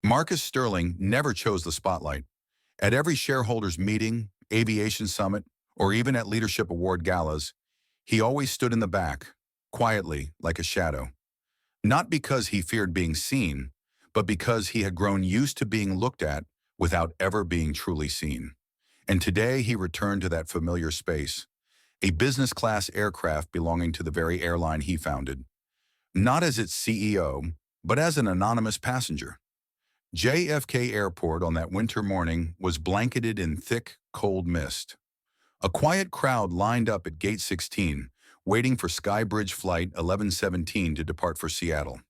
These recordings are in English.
Marcus Sterling never chose the spotlight. At every shareholders meeting, aviation summit, or even at leadership award galas, he always stood in the back, quietly like a shadow. Not because he feared being seen, but because he had grown used to being looked at without ever being truly seen. And today he returned to that familiar space, a business-class aircraft belonging to the very airline he founded, not as its CEO, but as an anonymous passenger. JFK Airport on that winter morning was blanketed in thick, cold mist. A quiet crowd lined up at Gate 16, waiting for Skybridge Flight 1117 to depart for Seattle.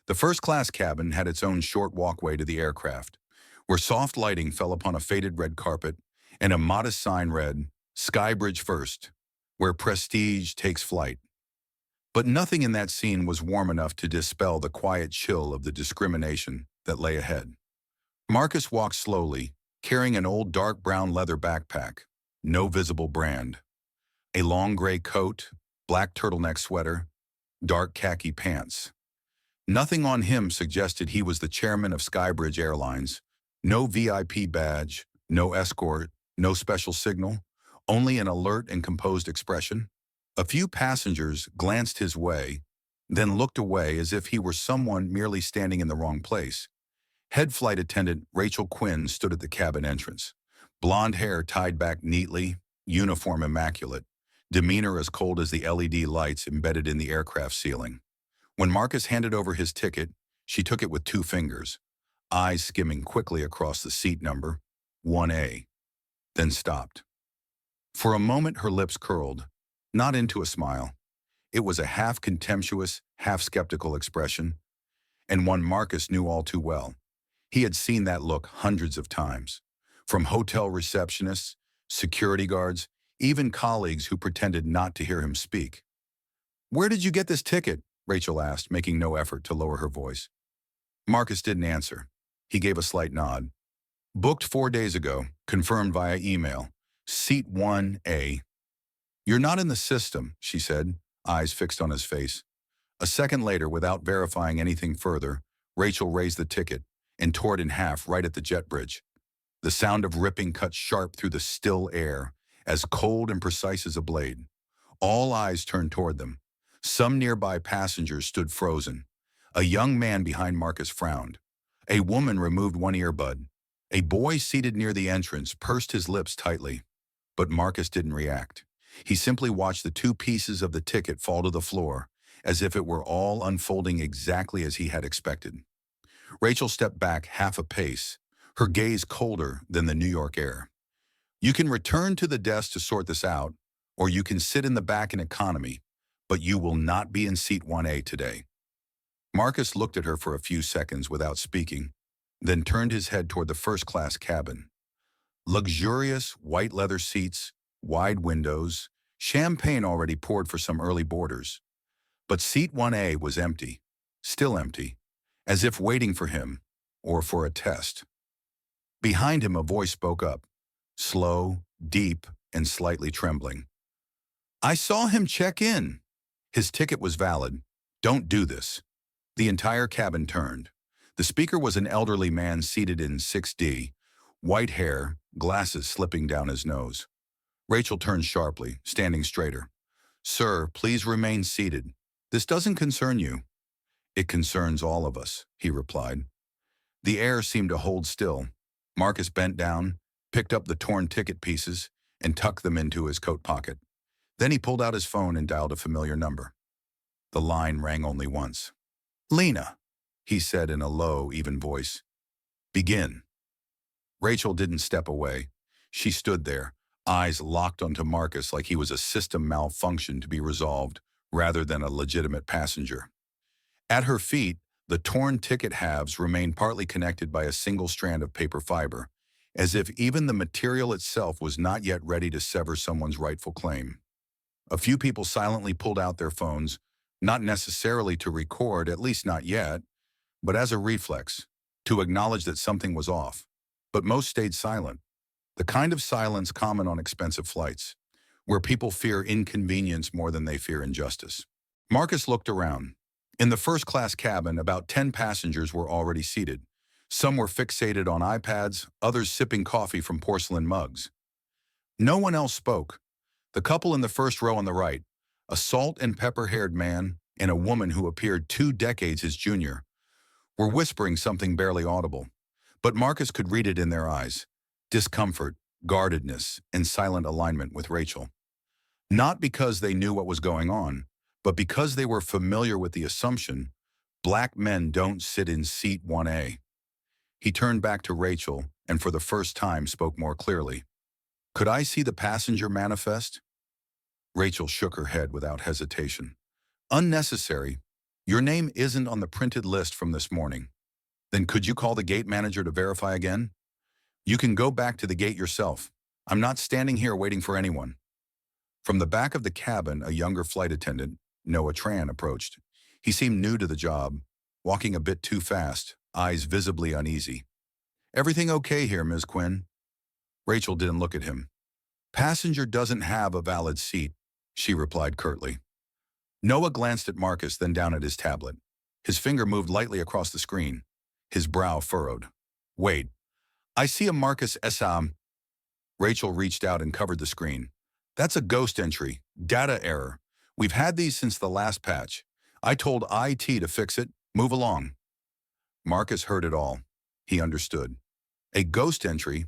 The first-class cabin had its own short walkway to the aircraft, where soft lighting fell upon a faded red carpet and a modest sign read, "Skybridge First, where prestige takes flight." But nothing in that scene was warm enough to dispel the quiet chill of the discrimination that lay ahead. Marcus walked slowly, carrying an old dark brown leather backpack, no visible brand, a long gray coat, black turtleneck sweater, dark khaki pants. Nothing on him suggested he was the chairman of Skybridge Airlines. No VIP badge, no escort, no special signal, only an alert and composed expression. A few passengers glanced his way, then looked away as if he were someone merely standing in the wrong place. Head flight attendant Rachel Quinn stood at the cabin entrance, blonde hair tied back neatly, uniform immaculate, demeanor as cold as the LED lights embedded in the aircraft ceiling. When Marcus handed over his ticket, she took it with 2 fingers, eyes skimming quickly across the seat number, 1A, then stopped. For a moment her lips curled, not into a smile. It was a half-contemptuous, half-skeptical expression, and one Marcus knew all too well. He had seen that look hundreds of times, from hotel receptionists, security guards, even colleagues who pretended not to hear him speak. "Where did you get this ticket?" Rachel asked, making no effort to lower her voice. Marcus didn't answer. He gave a slight nod. "Booked 4 days ago, confirmed via email. Seat 1A. "You're not in the system," she said, eyes fixed on his face. A second later, without verifying anything further, Rachel raised the ticket and tore it in half right at the jet bridge. The sound of ripping cut sharp through the still air, as cold and precise as a blade. All eyes turned toward them. Some nearby passengers stood frozen. A young man behind Marcus frowned. A woman removed one earbud. A boy seated near the entrance pursed his lips tightly. But Marcus didn't react. He simply watched the 2 pieces of the ticket fall to the floor, as if it were all unfolding exactly as he had expected. Rachel stepped back half a pace, her gaze colder than the New York air. "You can return to the desk to sort this out, or you can sit in the back in economy, but you will not be in seat 1A today." Marcus looked at her for a few seconds without speaking, then turned his head toward the first-class cabin. Luxurious white leather seats, wide windows, champagne already poured for some early boarders. But seat 1A was empty, still empty, as if waiting for him, or for a test. Behind him a voice spoke up, slow, deep, and slightly trembling. "I saw him check in. His ticket was valid. Don't do this." The entire cabin turned. The speaker was an elderly man seated in 6D, white hair, glasses slipping down his nose. Rachel turned sharply, standing straighter. "Sir, please remain seated. This doesn't concern you." "It concerns all of us," he replied. The air seemed to hold still. Marcus bent down, picked up the torn ticket pieces, and tucked them into his coat pocket. Then he pulled out his phone and dialed a familiar number. The line rang only once. "Lena," he said in a low, even voice. "Begin." Rachel didn't step away. She stood there, eyes locked onto Marcus like he was a system malfunction to be resolved, rather than a legitimate passenger. At her feet, the torn ticket halves remained partly connected by a single strand of paper fiber, as if even the material itself was not yet ready to sever someone's rightful claim. A few people silently pulled out their phones, not necessarily to record, at least not yet, but as a reflex, to acknowledge that something was off. But most stayed silent, the kind of silence common on expensive flights, where people fear inconvenience more than they fear injustice. Marcus looked around. In the first-class cabin, about 10 passengers were already seated, Some were fixated on iPads, others sipping coffee from porcelain mugs. No one else spoke. The couple in the first row on the right, a salt and pepper-haired man and a woman who appeared 2 decades his junior, were whispering something barely audible. But Marcus could read it in their eyes: discomfort, guardedness, and silent alignment with Rachel. Not because they knew what was going on, but because they were familiar with the assumption black men don't sit in seat 1A. He turned back to Rachel and for the first time spoke more clearly. "Could I see the passenger manifest?" Rachel shook her head without hesitation. "Unnecessary. Your name isn't on the printed list from this morning." "Then could you call the gate manager to verify again?" "You can go back to the gate yourself. I'm not standing here waiting for anyone." From the back of the cabin, a younger flight attendant, Noah Tran, approached. He seemed new to the job, walking a bit too fast, eyes visibly uneasy. "Everything okay here, Ms. Quinn?" Rachel didn't look at him. "Passenger doesn't have a valid seat," she replied curtly. Noah glanced at Marcus, then down at his tablet. His finger moved lightly across the screen. His brow furrowed. "Wait, I see a Marcus Essam." Rachel reached out and covered the screen. "That's a ghost entry. Data error. We've had these since the last patch. I told IT to fix it. Move along." Marcus heard it all. He understood. A ghost entry,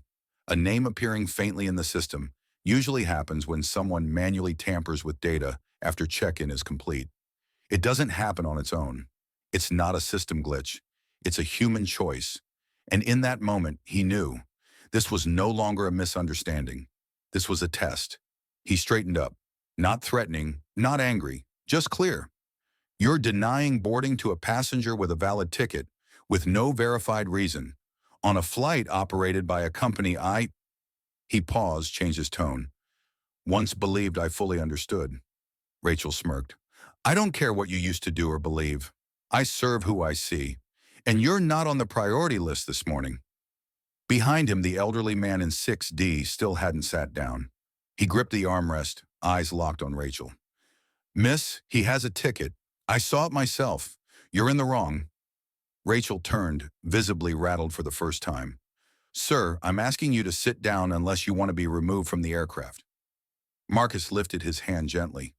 a name appearing faintly in the system, usually happens when someone manually tampers with data after check-in is complete. It doesn't happen on its own. It's not a system glitch. It's a human choice. And in that moment, he knew this was no longer a misunderstanding. This was a test. He straightened up, not threatening, not angry, just clear. "You're denying boarding to a passenger with a valid ticket, with no verified reason, on a flight operated by a company I—" He paused, changed his tone. "Once believed I fully understood." Rachel smirked. "I don't care what you used to do or believe. I serve who I see. And you're not on the priority list this morning." Behind him, the elderly man in 6D still hadn't sat down. He gripped the armrest, eyes locked on Rachel. "Miss, he has a ticket. I saw it myself. You're in the wrong." Rachel turned, visibly rattled for the first time. "Sir, I'm asking you to sit down unless you want to be removed from the aircraft." Marcus lifted his hand gently.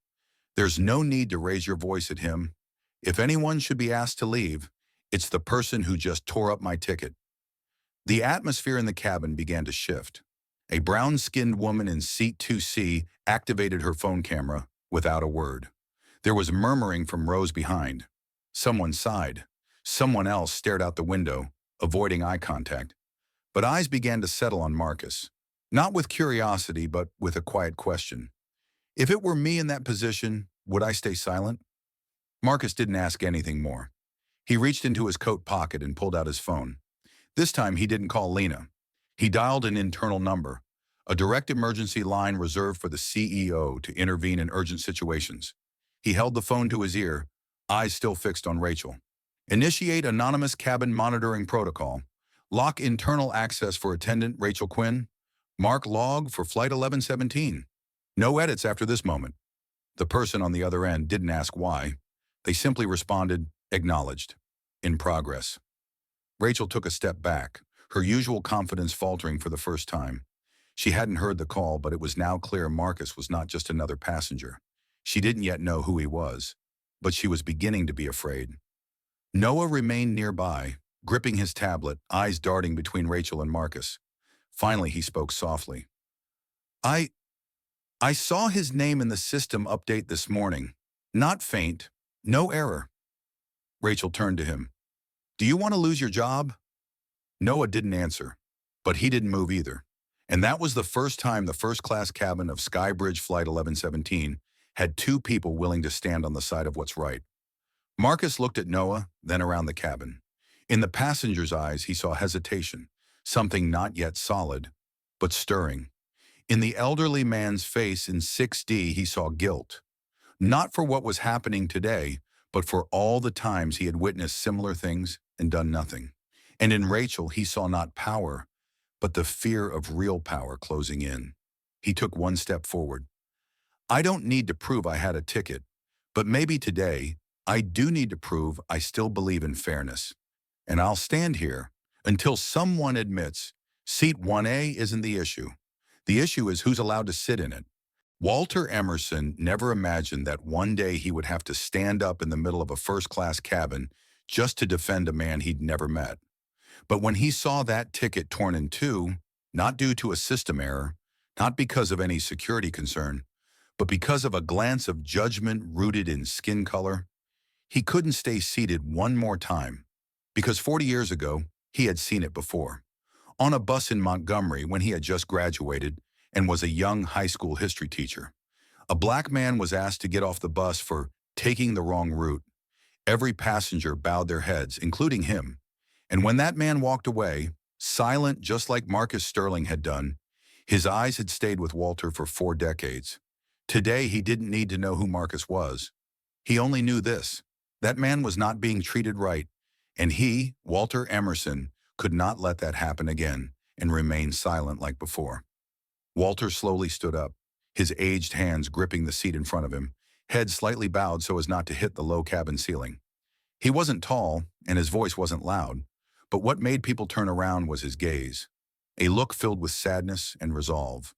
"There's no need to raise your voice at him. If anyone should be asked to leave, it's the person who just tore up my ticket." The atmosphere in the cabin began to shift. A brown-skinned woman in seat 2C activated her phone camera without a word. There was murmuring from rows behind. Someone sighed. Someone else stared out the window, avoiding eye contact. But eyes began to settle on Marcus. Not with curiosity, but with a quiet question. "If it were me in that position, would I stay silent?" Marcus didn't ask anything more. He reached into his coat pocket and pulled out his phone. This time he didn't call Lena. He dialed an internal number, a direct emergency line reserved for the CEO to intervene in urgent situations. He held the phone to his ear, eyes still fixed on Rachel. "Initiate anonymous cabin monitoring protocol. Lock internal access for attendant Rachel Quinn. Mark log for flight 1117. No edits after this moment." The person on the other end didn't ask why. They simply responded, "Acknowledged. In progress." Rachel took a step back, her usual confidence faltering for the first time. She hadn't heard the call, but it was now clear Marcus was not just another passenger. She didn't yet know who he was, but she was beginning to be afraid. Noah remained nearby, gripping his tablet, eyes darting between Rachel and Marcus. Finally, he spoke softly. I saw his name in the system update this morning. Not faint, no error." Rachel turned to him. "Do you want to lose your job?" Noah didn't answer, but he didn't move either. And that was the first time the first-class cabin of Skybridge Flight 1117 had two people willing to stand on the side of what's right. Marcus looked at Noah, then around the cabin. In the passenger's eyes, he saw hesitation, something not yet solid, but stirring. In the elderly man's face in 6D, he saw guilt. Not for what was happening today, but for all the times he had witnessed similar things and done nothing. And in Rachel, he saw not power, but the fear of real power closing in. He took one step forward. "I don't need to prove I had a ticket, but maybe today, I do need to prove I still believe in fairness. And I'll stand here, until someone admits seat 1A isn't the issue. The issue is who's allowed to sit in it. Walter Emerson never imagined that one day he would have to stand up in the middle of a first-class cabin just to defend a man he'd never met. But when he saw that ticket torn in two, not due to a system error, not because of any security concern, but because of a glance of judgment rooted in skin color, he couldn't stay seated one more time, because 40 years ago, he had seen it before. On a bus in Montgomery when he had just graduated and was a young high school history teacher, a black man was asked to get off the bus for taking the wrong route. Every passenger bowed their heads, including him. And when that man walked away, silent just like Marcus Sterling had done, his eyes had stayed with Walter for 4 decades. Today, he didn't need to know who Marcus was. He only knew this: that man was not being treated right, and he, Walter Emerson, could not let that happen again and remain silent like before. Walter slowly stood up, his aged hands gripping the seat in front of him, head slightly bowed so as not to hit the low cabin ceiling. He wasn't tall, and his voice wasn't loud, but what made people turn around was his gaze, a look filled with sadness and resolve.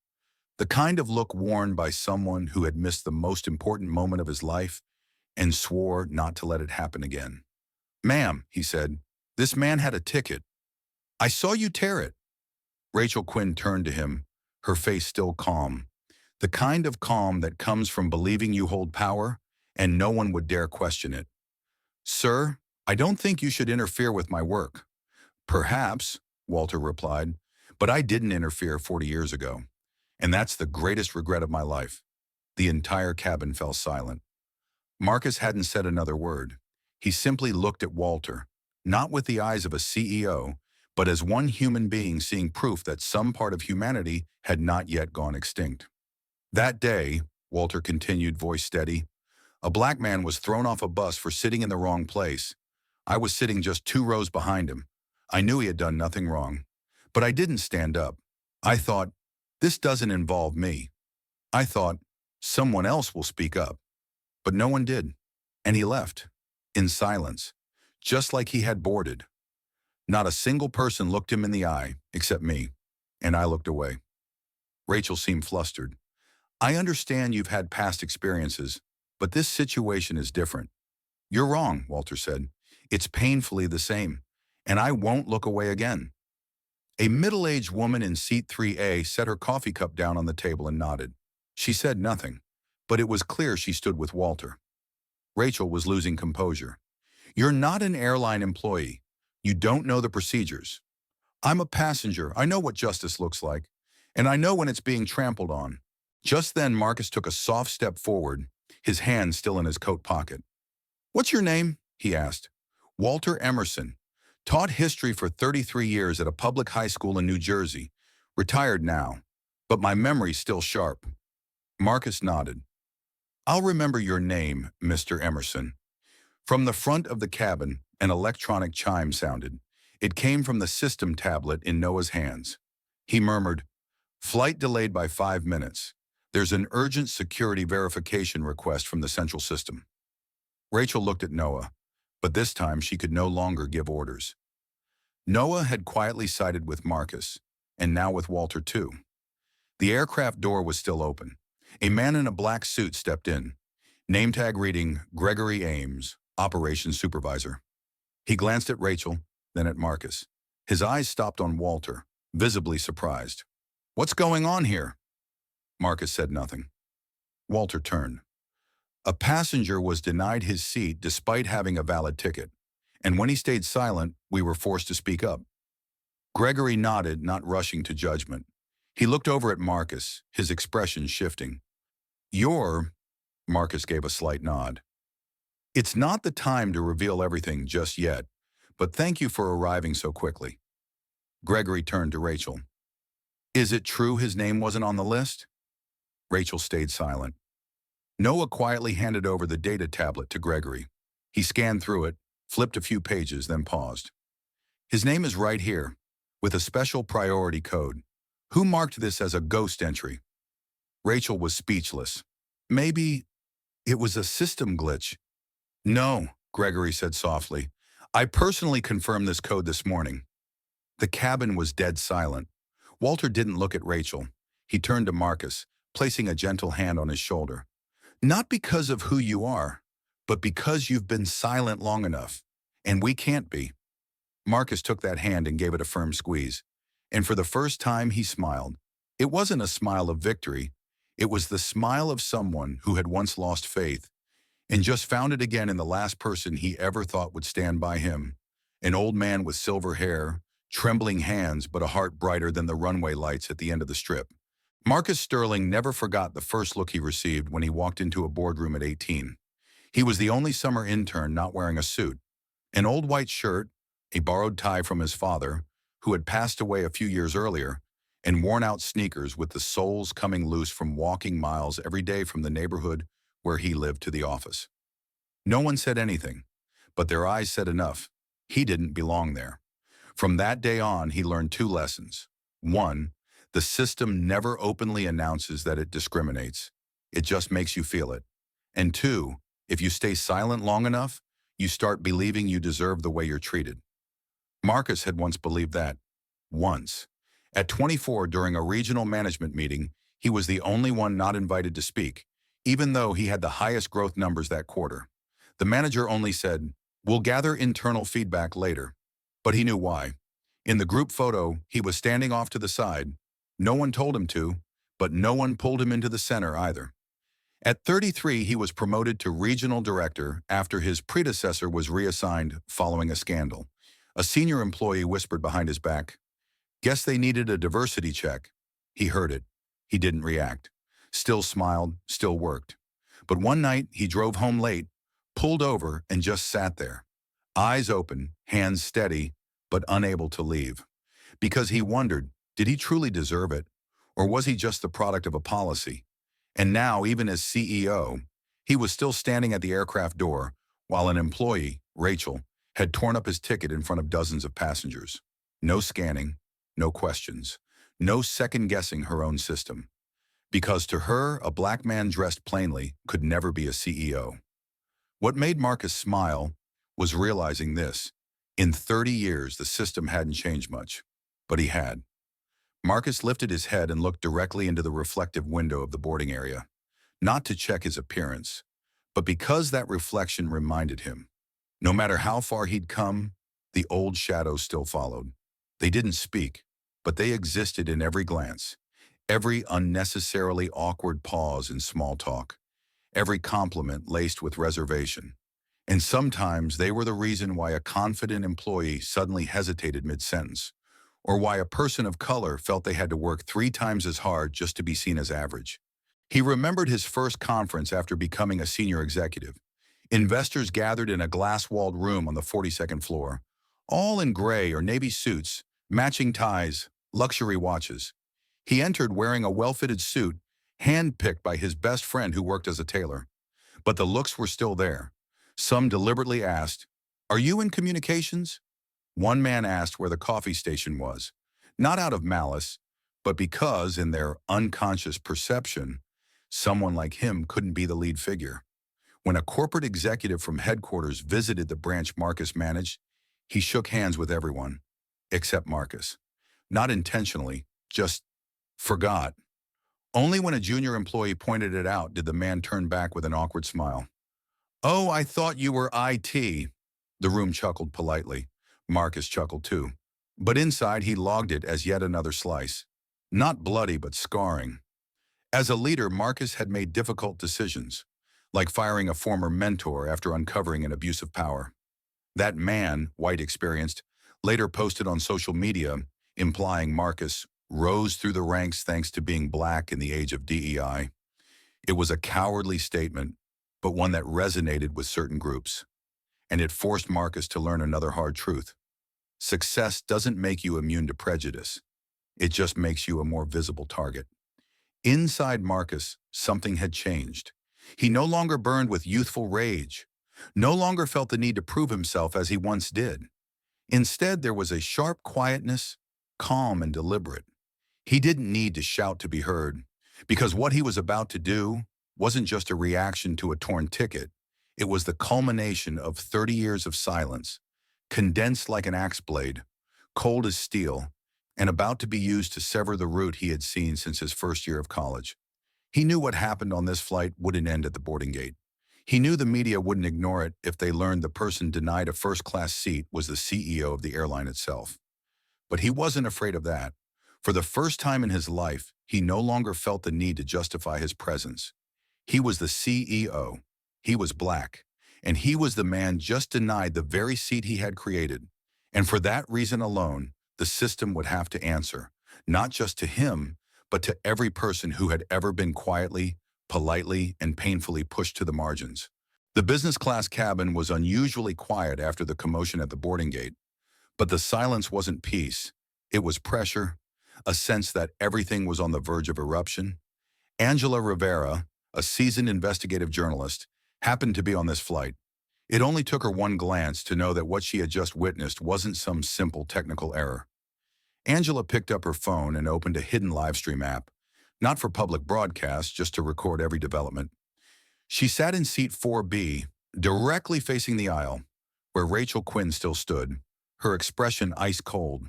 The kind of look worn by someone who had missed the most important moment of his life and swore not to let it happen again. "Ma'am," he said, "this man had a ticket. I saw you tear it." Rachel Quinn turned to him, her face still calm, the kind of calm that comes from believing you hold power and no one would dare question it. "Sir, I don't think you should interfere with my work." "Perhaps," Walter replied, "but I didn't interfere 40 years ago. And that's the greatest regret of my life." The entire cabin fell silent. Marcus hadn't said another word. He simply looked at Walter, not with the eyes of a CEO, but as one human being seeing proof that some part of humanity had not yet gone extinct. "That day," Walter continued, voice steady, "a black man was thrown off a bus for sitting in the wrong place. I was sitting just 2 rows behind him. I knew he had done nothing wrong. But I didn't stand up. I thought, this doesn't involve me. I thought, someone else will speak up. But no one did. And he left, in silence, just like he had boarded. Not a single person looked him in the eye, except me, and I looked away." Rachel seemed flustered. "I understand you've had past experiences, but this situation is different." "You're wrong," Walter said. "It's painfully the same, and I won't look away again." A middle-aged woman in seat 3A set her coffee cup down on the table and nodded. She said nothing, but it was clear she stood with Walter. Rachel was losing composure. "You're not an airline employee. You don't know the procedures. I'm a passenger. I know what justice looks like, and I know when it's being trampled on." Just then, Marcus took a soft step forward, his hand still in his coat pocket. "What's your name?" he asked. "Walter Emerson. Taught history for 33 years at a public high school in New Jersey. Retired now, but my memory's still sharp." Marcus nodded. "I'll remember your name, Mr. Emerson." From the front of the cabin, an electronic chime sounded. It came from the system tablet in Noah's hands. He murmured, "Flight delayed by 5 minutes. There's an urgent security verification request from the central system." Rachel looked at Noah, but this time she could no longer give orders. Noah had quietly sided with Marcus, and now with Walter too. The aircraft door was still open. A man in a black suit stepped in, name tag reading Gregory Ames, Operations Supervisor. He glanced at Rachel, then at Marcus. His eyes stopped on Walter, visibly surprised. "What's going on here?" Marcus said nothing. Walter turned. "A passenger was denied his seat despite having a valid ticket, and when he stayed silent, we were forced to speak up." Gregory nodded, not rushing to judgment. He looked over at Marcus, his expression shifting. "You're—" Marcus gave a slight nod. "It's not the time to reveal everything just yet, but thank you for arriving so quickly." Gregory turned to Rachel. "Is it true his name wasn't on the list?" Rachel stayed silent. Noah quietly handed over the data tablet to Gregory. He scanned through it, flipped a few pages, then paused. "His name is right here, with a special priority code. Who marked this as a ghost entry?" Rachel was speechless. "Maybe it was a system glitch." "No," Gregory said softly. "I personally confirmed this code this morning." The cabin was dead silent. Walter didn't look at Rachel. He turned to Marcus, placing a gentle hand on his shoulder. Not because of who you are, but because you've been silent long enough. And we can't be. Marcus took that hand and gave it a firm squeeze. And for the first time, he smiled. It wasn't a smile of victory. It was the smile of someone who had once lost faith and just found it again in the last person he ever thought would stand by him. An old man with silver hair, trembling hands, but a heart brighter than the runway lights at the end of the strip. Marcus Sterling never forgot the first look he received when he walked into a boardroom at 18. He was the only summer intern not wearing a suit. An old white shirt, a borrowed tie from his father, who had passed away a few years earlier, and worn-out sneakers with the soles coming loose from walking miles every day from the neighborhood where he lived to the office. No one said anything, but their eyes said enough. He didn't belong there. From that day on, he learned two lessons. One, the system never openly announces that it discriminates. It just makes you feel it. And two, if you stay silent long enough, you start believing you deserve the way you're treated. Marcus had once believed that. Once. At 24, during a regional management meeting, he was the only one not invited to speak, even though he had the highest growth numbers that quarter. The manager only said, "We'll gather internal feedback later." But he knew why. In the group photo, he was standing off to the side. No one told him to, but no one pulled him into the center either. At 33, he was promoted to regional director after his predecessor was reassigned following a scandal. A senior employee whispered behind his back, "Guess they needed a diversity check." He heard it. He didn't react. Still smiled, still worked. But one night, he drove home late, pulled over, and just sat there. Eyes open, hands steady, but unable to leave. Because he wondered, did he truly deserve it? Or was he just the product of a policy? And now, even as CEO, he was still standing at the aircraft door, while an employee, Rachel, had torn up his ticket in front of dozens of passengers. No scanning, no questions, no second-guessing her own system. Because to her, a black man dressed plainly could never be a CEO. What made Marcus smile was realizing this. In 30 years, the system hadn't changed much, but he had. Marcus lifted his head and looked directly into the reflective window of the boarding area, not to check his appearance, but because that reflection reminded him. No matter how far he'd come, the old shadows still followed. They didn't speak, but they existed in every glance, every unnecessarily awkward pause in small talk, every compliment laced with reservation. And sometimes they were the reason why a confident employee suddenly hesitated mid-sentence, or why a person of color felt they had to work 3 times as hard just to be seen as average. He remembered his first conference after becoming a senior executive. Investors gathered in a glass-walled room on the 42nd floor, all in gray or navy suits, matching ties, luxury watches. He entered wearing a well-fitted suit, hand-picked by his best friend who worked as a tailor. But the looks were still there. Some deliberately asked, "Are you in communications?" One man asked where the coffee station was, not out of malice, but because, in their unconscious perception, someone like him couldn't be the lead figure. When a corporate executive from headquarters visited the branch Marcus managed, he shook hands with everyone, except Marcus. Not intentionally, just forgot. Only when a junior employee pointed it out did the man turn back with an awkward smile. "Oh, I thought you were IT." The room chuckled politely. Marcus chuckled too. But inside he logged it as yet another slice. Not bloody, but scarring. As a leader, Marcus had made difficult decisions, like firing a former mentor after uncovering an abuse of power. That man, White experienced, later posted on social media, implying Marcus rose through the ranks thanks to being black in the age of DEI. It was a cowardly statement, but one that resonated with certain groups. And it forced Marcus to learn another hard truth. Success doesn't make you immune to prejudice. It just makes you a more visible target. Inside Marcus, something had changed. He no longer burned with youthful rage, no longer felt the need to prove himself as he once did. Instead, there was a sharp quietness, calm and deliberate. He didn't need to shout to be heard, because what he was about to do wasn't just a reaction to a torn ticket. It was the culmination of 30 years of silence, condensed like an axe blade, cold as steel, and about to be used to sever the route he had seen since his first year of college. He knew what happened on this flight wouldn't end at the boarding gate. He knew the media wouldn't ignore it if they learned the person denied a first-class seat was the CEO of the airline itself. But he wasn't afraid of that. For the first time in his life, he no longer felt the need to justify his presence. He was the CEO. He was black. And he was the man just denied the very seat he had created. And for that reason alone, the system would have to answer, not just to him, but to every person who had ever been quietly, politely, and painfully pushed to the margins. The business class cabin was unusually quiet after the commotion at the boarding gate, but the silence wasn't peace. It was pressure, a sense that everything was on the verge of eruption. Angela Rivera, a seasoned investigative journalist, happened to be on this flight. It only took her one glance to know that what she had just witnessed wasn't some simple technical error. Angela picked up her phone and opened a hidden livestream app, not for public broadcast, just to record every development. She sat in seat 4B, directly facing the aisle, where Rachel Quinn still stood, her expression ice cold,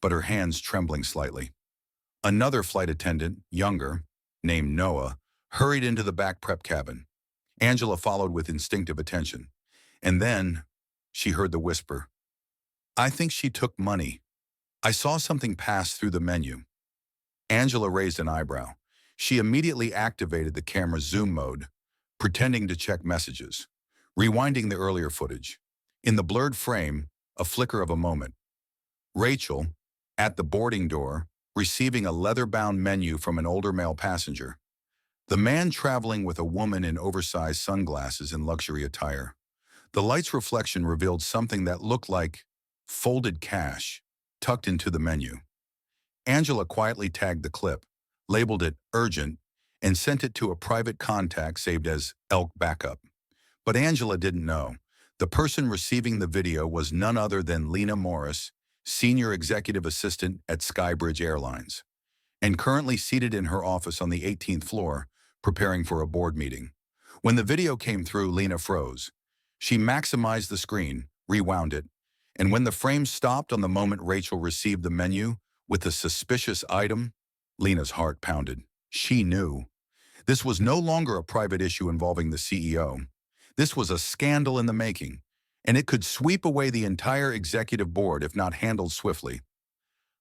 but her hands trembling slightly. Another flight attendant, younger, named Noah, hurried into the back prep cabin. Angela followed with instinctive attention. And then she heard the whisper. "I think she took money. I saw something pass through the menu." Angela raised an eyebrow. She immediately activated the camera's zoom mode, pretending to check messages, rewinding the earlier footage. In the blurred frame, a flicker of a moment. Rachel, at the boarding door, receiving a leather-bound menu from an older male passenger. The man traveling with a woman in oversized sunglasses and luxury attire. The light's reflection revealed something that looked like folded cash tucked into the menu. Angela quietly tagged the clip, labeled it urgent, and sent it to a private contact saved as Elk Backup. But Angela didn't know. The person receiving the video was none other than Lena Morris, senior executive assistant at Skybridge Airlines, and currently seated in her office on the 18th floor, preparing for a board meeting. When the video came through, Lena froze. She maximized the screen, rewound it, and when the frame stopped on the moment Rachel received the menu with the suspicious item, Lena's heart pounded. She knew. This was no longer a private issue involving the CEO. This was a scandal in the making, and it could sweep away the entire executive board if not handled swiftly.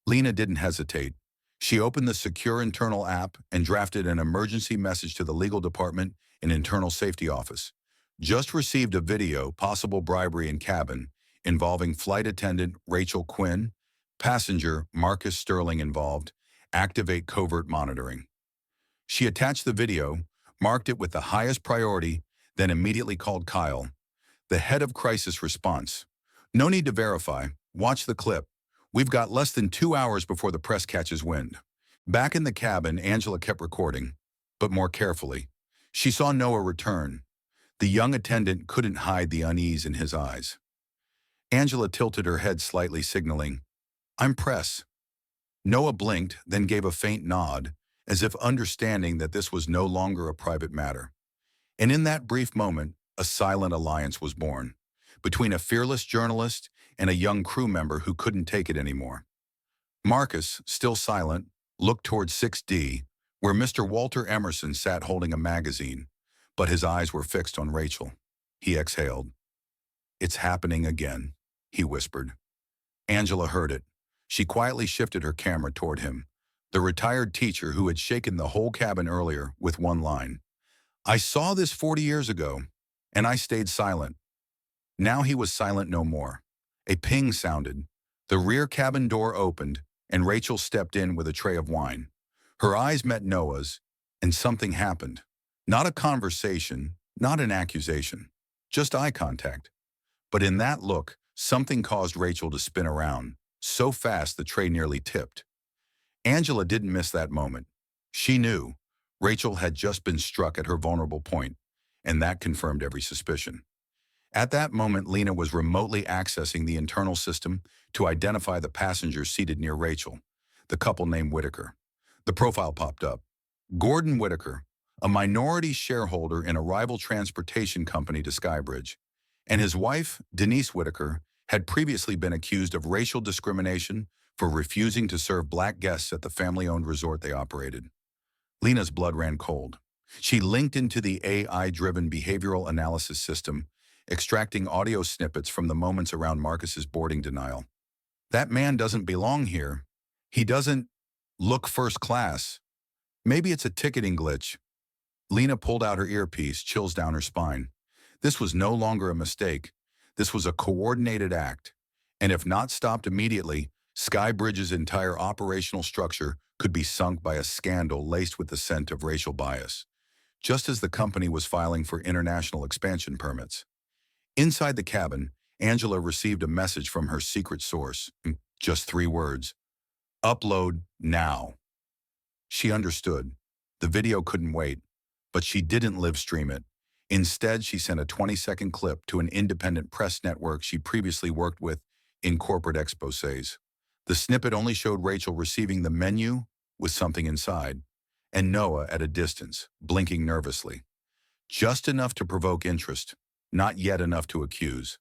Lena didn't hesitate. She opened the secure internal app and drafted an emergency message to the legal department and internal safety office. Just received a video, possible bribery in cabin, involving flight attendant Rachel Quinn, passenger Marcus Sterling involved, activate covert monitoring. She attached the video, marked it with the highest priority, then immediately called Kyle, the head of crisis response. "No need to verify. Watch the clip. We've got less than 2 hours before the press catches wind." Back in the cabin, Angela kept recording, but more carefully. She saw Noah return. The young attendant couldn't hide the unease in his eyes. Angela tilted her head slightly, signaling, "I'm press." Noah blinked, then gave a faint nod, as if understanding that this was no longer a private matter. And in that brief moment, a silent alliance was born, between a fearless journalist and a young crew member who couldn't take it anymore. Marcus, still silent, looked towards 6D, where Mr. Walter Emerson sat holding a magazine, but his eyes were fixed on Rachel. He exhaled. "It's happening again," he whispered. Angela heard it. She quietly shifted her camera toward him, the retired teacher who had shaken the whole cabin earlier with one line. "I saw this 40 years ago, and I stayed silent." Now he was silent no more. A ping sounded. The rear cabin door opened, and Rachel stepped in with a tray of wine. Her eyes met Noah's, and something happened. Not a conversation, not an accusation, just eye contact. But in that look, something caused Rachel to spin around, so fast the tray nearly tipped. Angela didn't miss that moment. She knew Rachel had just been struck at her vulnerable point, and that confirmed every suspicion. At that moment, Lena was remotely accessing the internal system to identify the passengers seated near Rachel, the couple named Whitaker. The profile popped up. Gordon Whitaker, a minority shareholder in a rival transportation company to Skybridge, and his wife, Denise Whitaker, had previously been accused of racial discrimination for refusing to serve black guests at the family-owned resort they operated. Lena's blood ran cold. She linked into the AI-driven behavioral analysis system, extracting audio snippets from the moments around Marcus's boarding denial. That man doesn't belong here. He doesn't look first class. Maybe it's a ticketing glitch. Lena pulled out her earpiece, chills down her spine. This was no longer a mistake. This was a coordinated act. And if not stopped immediately, Skybridge's entire operational structure could be sunk by a scandal laced with the scent of racial bias, just as the company was filing for international expansion permits. Inside the cabin, Angela received a message from her secret source. Just 3 words. Upload now. She understood. The video couldn't wait, but she didn't live stream it. Instead, she sent a 20-second clip to an independent press network she previously worked with in corporate exposés. The snippet only showed Rachel receiving the menu with something inside, and Noah at a distance, blinking nervously. Just enough to provoke interest, not yet enough to accuse.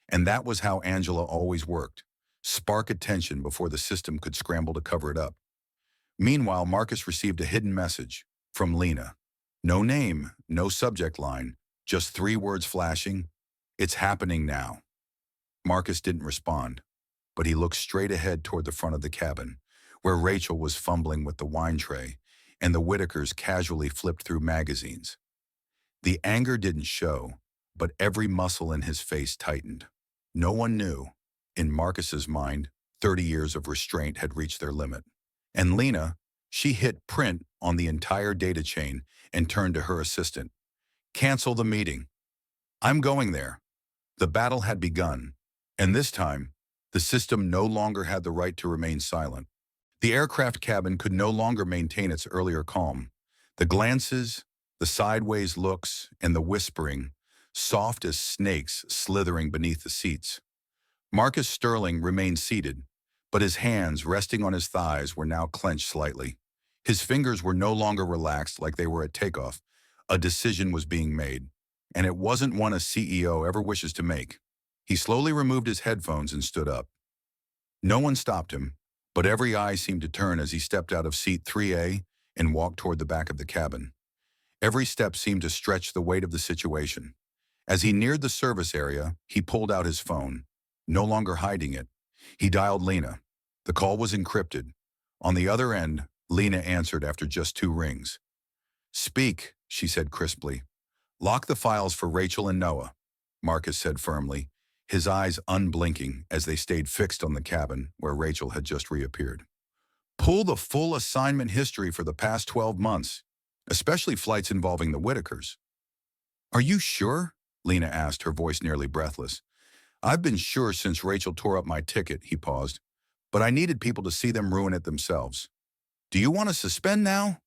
And that was how Angela always worked. Spark attention before the system could scramble to cover it up. Meanwhile, Marcus received a hidden message from Lena. No name, no subject line, just 3 words flashing. It's happening now. Marcus didn't respond, but he looked straight ahead toward the front of the cabin, where Rachel was fumbling with the wine tray, and the Whitakers casually flipped through magazines. The anger didn't show, but every muscle in his face tightened. No one knew. In Marcus's mind, 30 years of restraint had reached their limit. And Lena, she hit print on the entire data chain and turned to her assistant. Cancel the meeting. I'm going there. The battle had begun, and this time, the system no longer had the right to remain silent. The aircraft cabin could no longer maintain its earlier calm. The glances, the sideways looks, and the whispering, soft as snakes slithering beneath the seats. Marcus Sterling remained seated, but his hands resting on his thighs were now clenched slightly. His fingers were no longer relaxed like they were at takeoff. A decision was being made, and it wasn't one a CEO ever wishes to make. He slowly removed his headphones and stood up. No one stopped him, but every eye seemed to turn as he stepped out of seat 3A and walked toward the back of the cabin. Every step seemed to stretch the weight of the situation. As he neared the service area, he pulled out his phone, no longer hiding it. He dialed Lena. The call was encrypted. On the other end, Lena answered after just 2 rings. Speak, she said crisply. Lock the files for Rachel and Noah, Marcus said firmly, his eyes unblinking as they stayed fixed on the cabin where Rachel had just reappeared. Pull the full assignment history for the past 12 months, especially flights involving the Whitakers. Are you sure? Lena asked, her voice nearly breathless. I've been sure since Rachel tore up my ticket, he paused, but I needed people to see them ruin it themselves. Do you want to suspend now?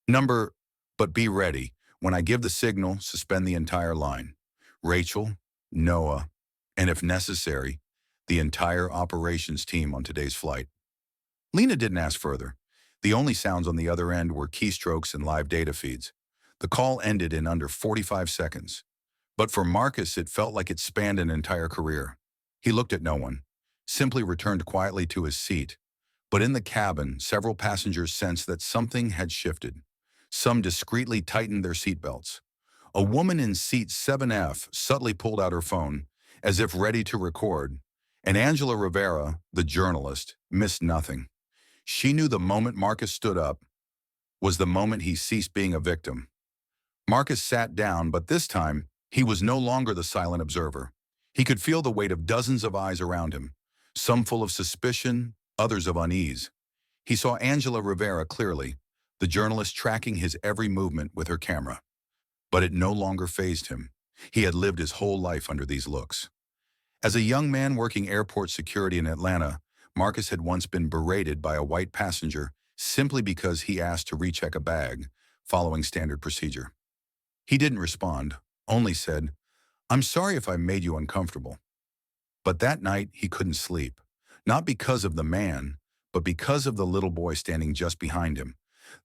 But be ready. When I give the signal, suspend the entire line. Rachel, Noah, and if necessary, the entire operations team on today's flight. Lena didn't ask further. The only sounds on the other end were keystrokes and live data feeds. The call ended in under 45 seconds. But for Marcus, it felt like it spanned an entire career. He looked at no one, simply returned quietly to his seat. But in the cabin, several passengers sensed that something had shifted. Some discreetly tightened their seatbelts. A woman in seat 7F subtly pulled out her phone, as if ready to record, and Angela Rivera, the journalist, missed nothing. She knew the moment Marcus stood up was the moment he ceased being a victim. Marcus sat down, but this time, he was no longer the silent observer. He could feel the weight of dozens of eyes around him, some full of suspicion, others of unease. He saw Angela Rivera clearly, the journalist tracking his every movement with her camera. But it no longer fazed him. He had lived his whole life under these looks. As a young man working airport security in Atlanta, Marcus had once been berated by a white passenger simply because he asked to recheck a bag, following standard procedure. He didn't respond, only said, "I'm sorry if I made you uncomfortable." But that night, he couldn't sleep, not because of the man, but because of the little boy standing just behind him,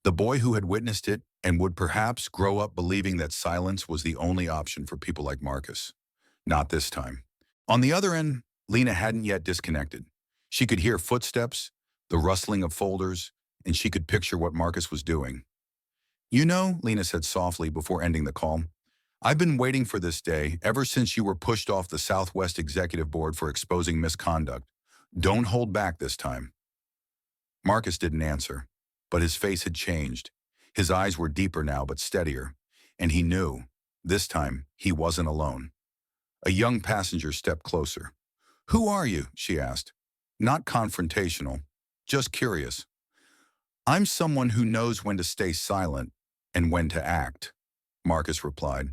the boy who had witnessed it and would perhaps grow up believing that silence was the only option for people like Marcus. Not this time. On the other end, Lena hadn't yet disconnected. She could hear footsteps, the rustling of folders, and she could picture what Marcus was doing. You know, Lena said softly before ending the call, I've been waiting for this day ever since you were pushed off the Southwest Executive Board for exposing misconduct. Don't hold back this time. Marcus didn't answer, but his face had changed. His eyes were deeper now but steadier, and he knew, this time, he wasn't alone. A young passenger stepped closer. Who are you? She asked. Not confrontational, just curious. I'm someone who knows when to stay silent and when to act, Marcus replied.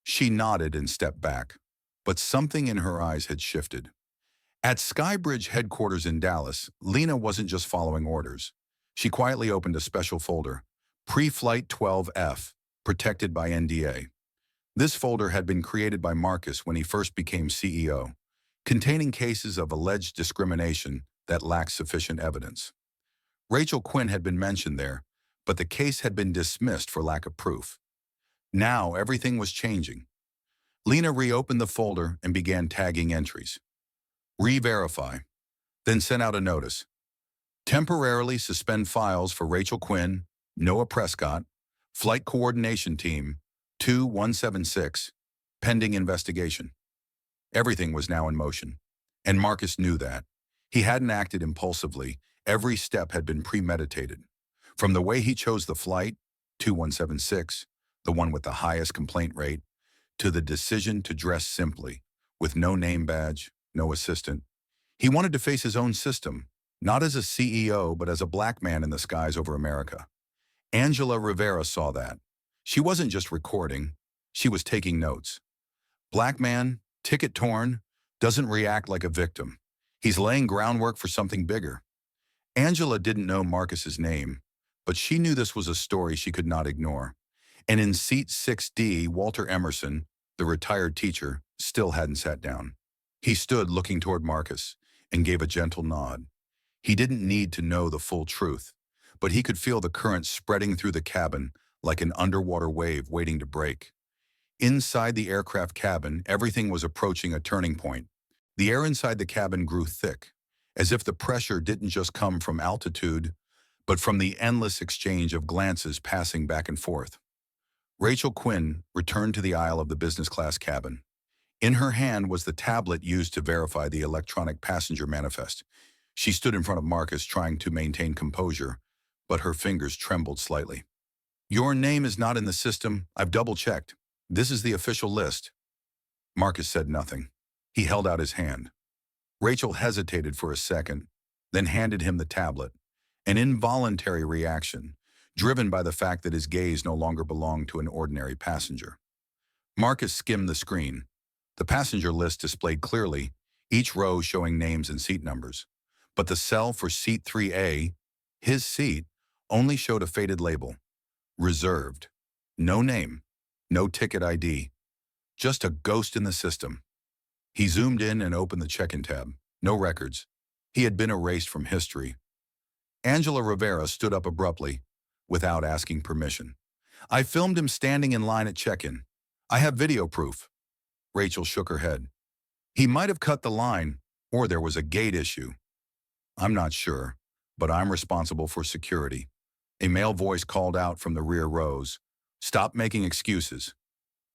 She nodded and stepped back, but something in her eyes had shifted. At Skybridge headquarters in Dallas, Lena wasn't just following orders. She quietly opened a special folder, Pre-Flight 12F, protected by NDA. This folder had been created by Marcus when he first became CEO, containing cases of alleged discrimination that lacked sufficient evidence. Rachel Quinn had been mentioned there, but the case had been dismissed for lack of proof. Now everything was changing. Lena reopened the folder and began tagging entries. Re-verify, then sent out a notice. Temporarily suspend files for Rachel Quinn, Noah Prescott, Flight Coordination Team 2176, pending investigation. Everything was now in motion, and Marcus knew that. He hadn't acted impulsively. Every step had been premeditated. From the way he chose the flight, 2176, the one with the highest complaint rate, to the decision to dress simply, with no name badge, no assistant. He wanted to face his own system, not as a CEO, but as a black man in the skies over America. Angela Rivera saw that. She wasn't just recording, she was taking notes. Black man, ticket torn, doesn't react like a victim. He's laying groundwork for something bigger. Angela didn't know Marcus's name, but she knew this was a story she could not ignore. And in seat 6D, Walter Emerson, the retired teacher, still hadn't sat down. He stood looking toward Marcus and gave a gentle nod. He didn't need to know the full truth, but he could feel the current spreading through the cabin like an underwater wave waiting to break. Inside the aircraft cabin, everything was approaching a turning point. The air inside the cabin grew thick, as if the pressure didn't just come from altitude, but from the endless exchange of glances passing back and forth. Rachel Quinn returned to the aisle of the business class cabin. In her hand was the tablet used to verify the electronic passenger manifest. She stood in front of Marcus trying to maintain composure, but her fingers trembled slightly. Your name is not in the system. I've double-checked. This is the official list. Marcus said nothing. He held out his hand. Rachel hesitated for a second, then handed him the tablet, an involuntary reaction, driven by the fact that his gaze no longer belonged to an ordinary passenger. Marcus skimmed the screen. The passenger list displayed clearly, each row showing names and seat numbers. But the cell for seat 3A, his seat, only showed a faded label. Reserved. No name. No ticket ID. Just a ghost in the system. He zoomed in and opened the check-in tab. No records. He had been erased from history. Angela Rivera stood up abruptly, without asking permission. I filmed him standing in line at check-in. I have video proof. Rachel shook her head. He might have cut the line, or there was a gate issue. I'm not sure, but I'm responsible for security. A male voice called out from the rear rows. Stop making excuses.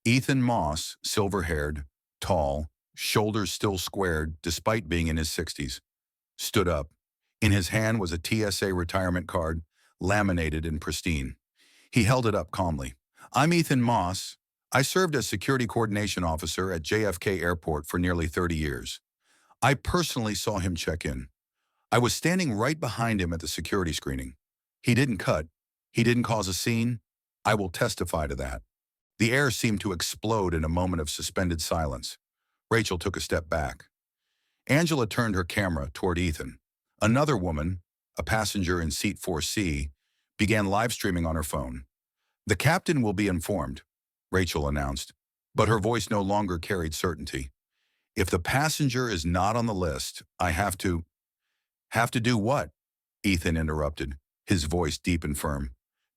Ethan Moss, silver-haired, tall, shoulders still squared despite being in his 60s, stood up. In his hand was a TSA retirement card, laminated and pristine. He held it up calmly. I'm Ethan Moss. I served as security coordination officer at JFK Airport for nearly 30 years. I personally saw him check in. I was standing right behind him at the security screening. He didn't cut. He didn't cause a scene. I will testify to that. The air seemed to explode in a moment of suspended silence. Rachel took a step back. Angela turned her camera toward Ethan. Another woman, a passenger in seat 4C, began live streaming on her phone. The captain will be informed, Rachel announced, but her voice no longer carried certainty. If the passenger is not on the list, I have to... Have to do what? Ethan interrupted, his voice deep and firm.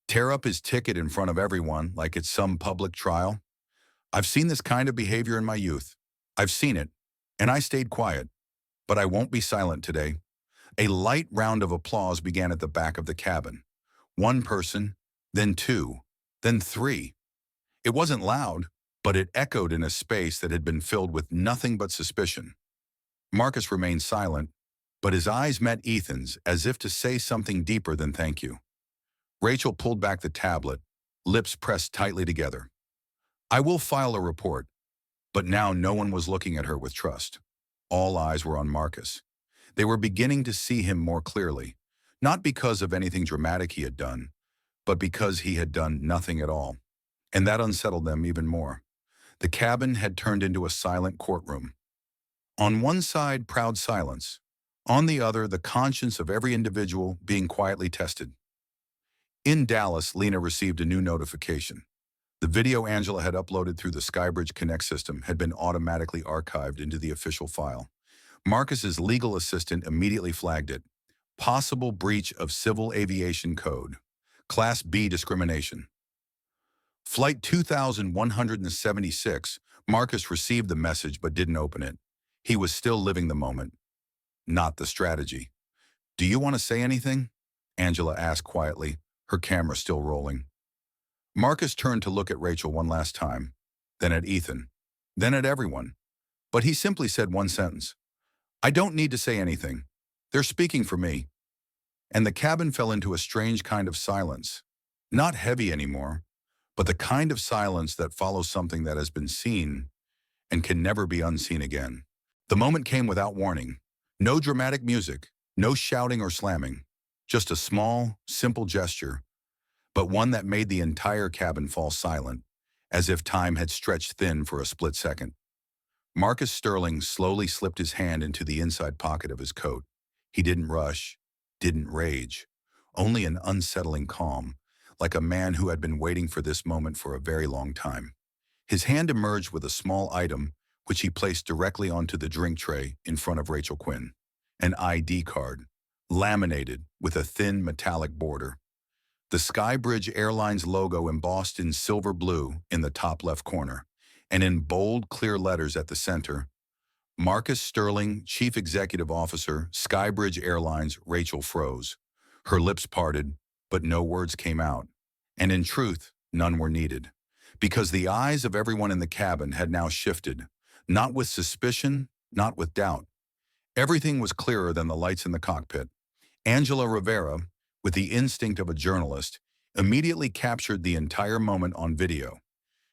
Tear up his ticket in front of everyone like it's some public trial? I've seen this kind of behavior in my youth. I've seen it, and I stayed quiet. But I won't be silent today. A light round of applause began at the back of the cabin. One person, then two, then three. It wasn't loud, but it echoed in a space that had been filled with nothing but suspicion. Marcus remained silent, but his eyes met Ethan's as if to say something deeper than thank you. Rachel pulled back the tablet, lips pressed tightly together. I will file a report, but now no one was looking at her with trust. All eyes were on Marcus. They were beginning to see him more clearly, not because of anything dramatic he had done, but because he had done nothing at all. And that unsettled them even more. The cabin had turned into a silent courtroom. On one side, proud silence. On the other, the conscience of every individual being quietly tested. In Dallas, Lena received a new notification. The video Angela had uploaded through the Skybridge Connect system had been automatically archived into the official file. Marcus's legal assistant immediately flagged it. Possible breach of Civil Aviation Code. Class B discrimination. Flight 2176, Marcus received the message but didn't open it. He was still living the moment, not the strategy. Do you want to say anything? Angela asked quietly, her camera still rolling. Marcus turned to look at Rachel one last time, then at Ethan, then at everyone. But he simply said one sentence. I don't need to say anything. They're speaking for me. And the cabin fell into a strange kind of silence. Not heavy anymore, but the kind of silence that follows something that has been seen and can never be unseen again. The moment came without warning. No dramatic music, no shouting or slamming, just a small, simple gesture, but one that made the entire cabin fall silent, as if time had stretched thin for a split second. Marcus Sterling slowly slipped his hand into the inside pocket of his coat. He didn't rush, didn't rage, only an unsettling calm, like a man who had been waiting for this moment for a very long time. His hand emerged with a small item, which he placed directly onto the drink tray in front of Rachel Quinn. An ID card, laminated with a thin metallic border. The Skybridge Airlines logo embossed in silver blue in the top left corner, and in bold, clear letters at the center, Marcus Sterling, Chief Executive Officer, Skybridge Airlines. Rachel froze. Her lips parted, but no words came out. And in truth, none were needed. Because the eyes of everyone in the cabin had now shifted, not with suspicion, not with doubt. Everything was clearer than the lights in the cockpit. Angela Rivera, with the instinct of a journalist, immediately captured the entire moment on video.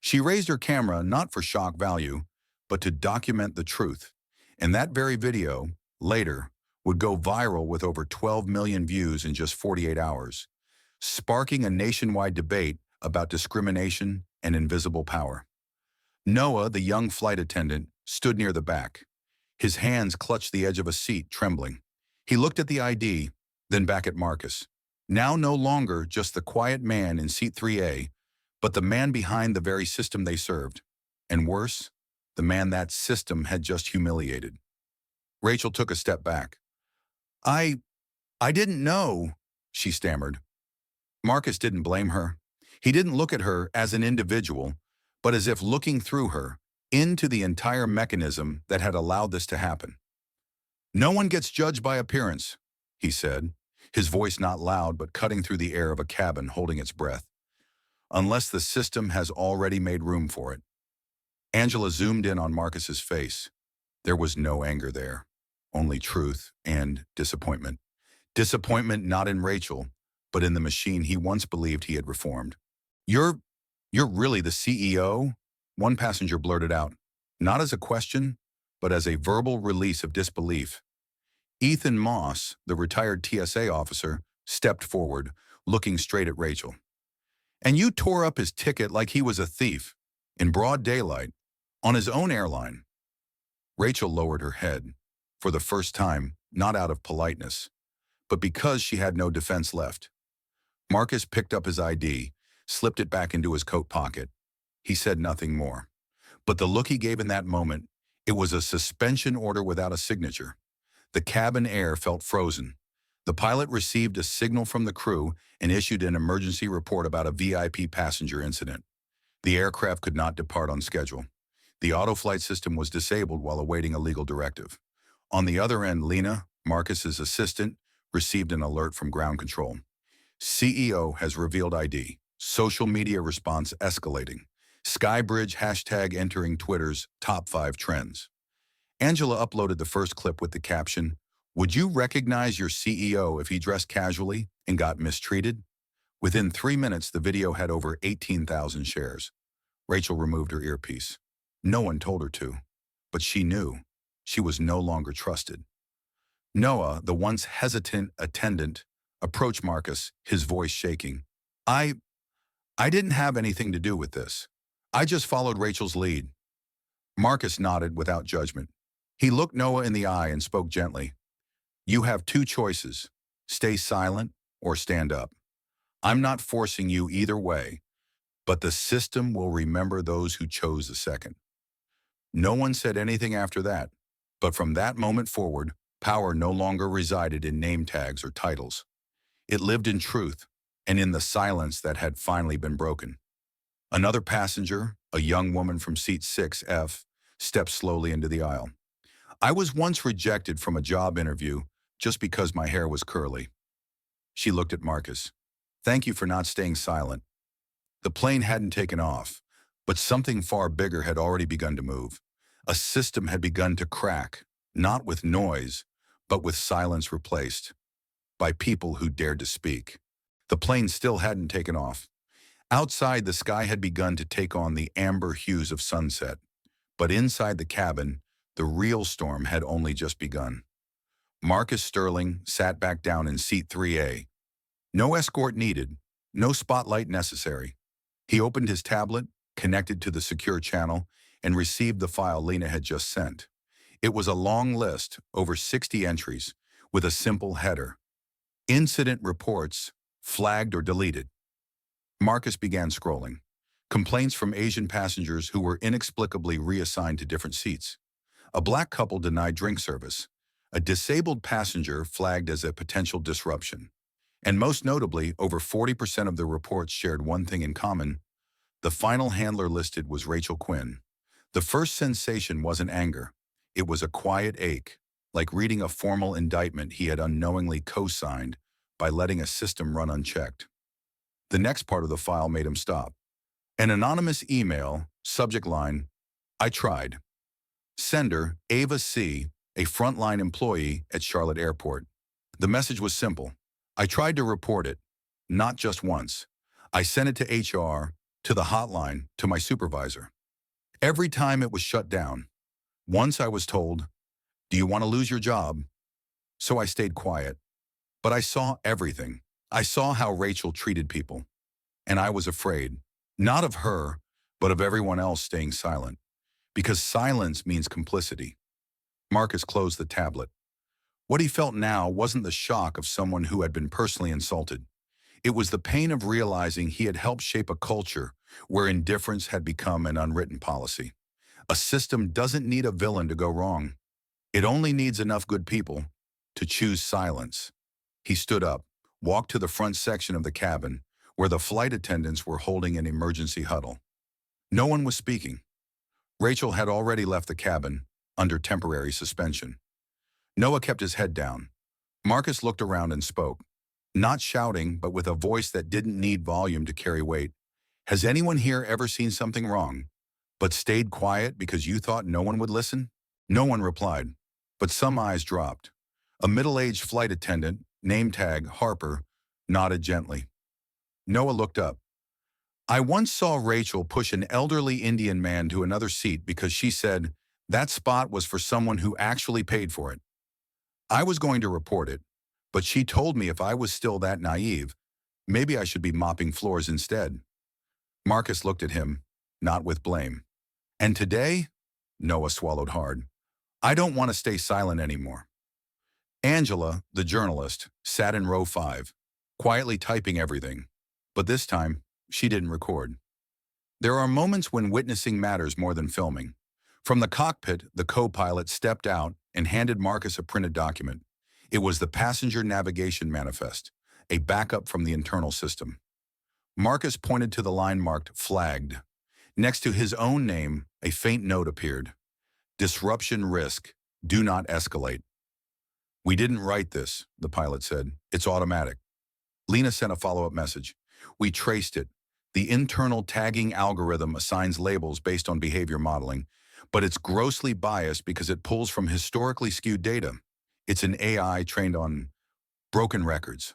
She raised her camera not for shock value, but to document the truth. And that very video, later, would go viral with over 12 million views in just 48 hours, sparking a nationwide debate about discrimination and invisible power. Noah, the young flight attendant, stood near the back. His hands clutched the edge of a seat, trembling. He looked at the ID, then back at Marcus. Now no longer just the quiet man in seat 3A, but the man behind the very system they served. And worse, the man that system had just humiliated. Rachel took a step back. I didn't know, she stammered. Marcus didn't blame her. He didn't look at her as an individual, but as if looking through her, into the entire mechanism that had allowed this to happen. No one gets judged by appearance, he said, his voice not loud but cutting through the air of a cabin holding its breath, unless the system has already made room for it. Angela zoomed in on Marcus's face. There was no anger there, only truth and disappointment. Disappointment not in Rachel, but in the machine he once believed he had reformed. You're really the CEO? One passenger blurted out, not as a question, but as a verbal release of disbelief. Ethan Moss, the retired TSA officer, stepped forward, looking straight at Rachel. And you tore up his ticket like he was a thief, in broad daylight, on his own airline. Rachel lowered her head, for the first time, not out of politeness, but because she had no defense left. Marcus picked up his ID, slipped it back into his coat pocket. He said nothing more. But the look he gave in that moment, it was a suspension order without a signature. The cabin air felt frozen. The pilot received a signal from the crew and issued an emergency report about a VIP passenger incident. The aircraft could not depart on schedule. The auto-flight system was disabled while awaiting a legal directive. On the other end, Lena, Marcus's assistant, received an alert from ground control. CEO has revealed ID. Social media response escalating. Skybridge hashtag entering Twitter's top 5 trends. Angela uploaded the first clip with the caption, "Would you recognize your CEO if he dressed casually and got mistreated?" Within 3 minutes, the video had over 18,000 shares. Rachel removed her earpiece. No one told her to, but she knew. She was no longer trusted. Noah, the once hesitant attendant, approached Marcus, his voice shaking. I didn't have anything to do with this. I just followed Rachel's lead." Marcus nodded without judgment. He looked Noah in the eye and spoke gently. "You have two choices. Stay silent or stand up. I'm not forcing you either way, but the system will remember those who chose the second." No one said anything after that, but from that moment forward, power no longer resided in name tags or titles. It lived in truth and in the silence that had finally been broken. Another passenger, a young woman from seat 6F, stepped slowly into the aisle. "I was once rejected from a job interview just because my hair was curly." She looked at Marcus. "Thank you for not staying silent." The plane hadn't taken off, but something far bigger had already begun to move. A system had begun to crack, not with noise, but with silence replaced by people who dared to speak. The plane still hadn't taken off. Outside, the sky had begun to take on the amber hues of sunset, but inside the cabin, the real storm had only just begun. Marcus Sterling sat back down in seat 3A. No escort needed, no spotlight necessary. He opened his tablet, connected to the secure channel, and received the file Lena had just sent. It was a long list, over 60 entries, with a simple header: "Incident reports, flagged or deleted." Marcus began scrolling. Complaints from Asian passengers who were inexplicably reassigned to different seats. A black couple denied drink service. A disabled passenger flagged as a potential disruption. And most notably, over 40% of the reports shared one thing in common. The final handler listed was Rachel Quinn. The first sensation wasn't anger. It was a quiet ache, like reading a formal indictment he had unknowingly co-signed by letting a system run unchecked. The next part of the file made him stop. An anonymous email, subject line, "I tried." Sender, Ava C., a frontline employee at Charlotte Airport. The message was simple. "I tried to report it, not just once. I sent it to HR, to the hotline, to my supervisor. Every time it was shut down. Once I was told, 'Do you want to lose your job?' So I stayed quiet. But I saw everything. I saw how Rachel treated people. And I was afraid, not of her, but of everyone else staying silent. Because silence means complicity." Marcus closed the tablet. What he felt now wasn't the shock of someone who had been personally insulted. It was the pain of realizing he had helped shape a culture where indifference had become an unwritten policy. A system doesn't need a villain to go wrong. It only needs enough good people to choose silence. He stood up, walked to the front section of the cabin, where the flight attendants were holding an emergency huddle. No one was speaking. Rachel had already left the cabin, under temporary suspension. Noah kept his head down. Marcus looked around and spoke, not shouting, but with a voice that didn't need volume to carry weight. "Has anyone here ever seen something wrong, but stayed quiet because you thought no one would listen?" No one replied, but some eyes dropped. A middle-aged flight attendant, name tag Harper, nodded gently. Noah looked up. "I once saw Rachel push an elderly Indian man to another seat because she said that spot was for someone who actually paid for it. I was going to report it, but she told me if I was still that naive, maybe I should be mopping floors instead." Marcus looked at him, not with blame. "And today?" Noah swallowed hard. "I don't want to stay silent anymore." Angela, the journalist, sat in row 5, quietly typing everything. But this time, she didn't record. There are moments when witnessing matters more than filming. From the cockpit, the co-pilot stepped out and handed Marcus a printed document. It was the passenger navigation manifest, a backup from the internal system. Marcus pointed to the line marked "Flagged." Next to his own name, a faint note appeared. "Disruption risk. Do not escalate. We didn't write this, the pilot said. It's automatic. Lena sent a follow-up message. We traced it. The internal tagging algorithm assigns labels based on behavior modeling, but it's grossly biased because it pulls from historically skewed data. It's an AI trained on broken records.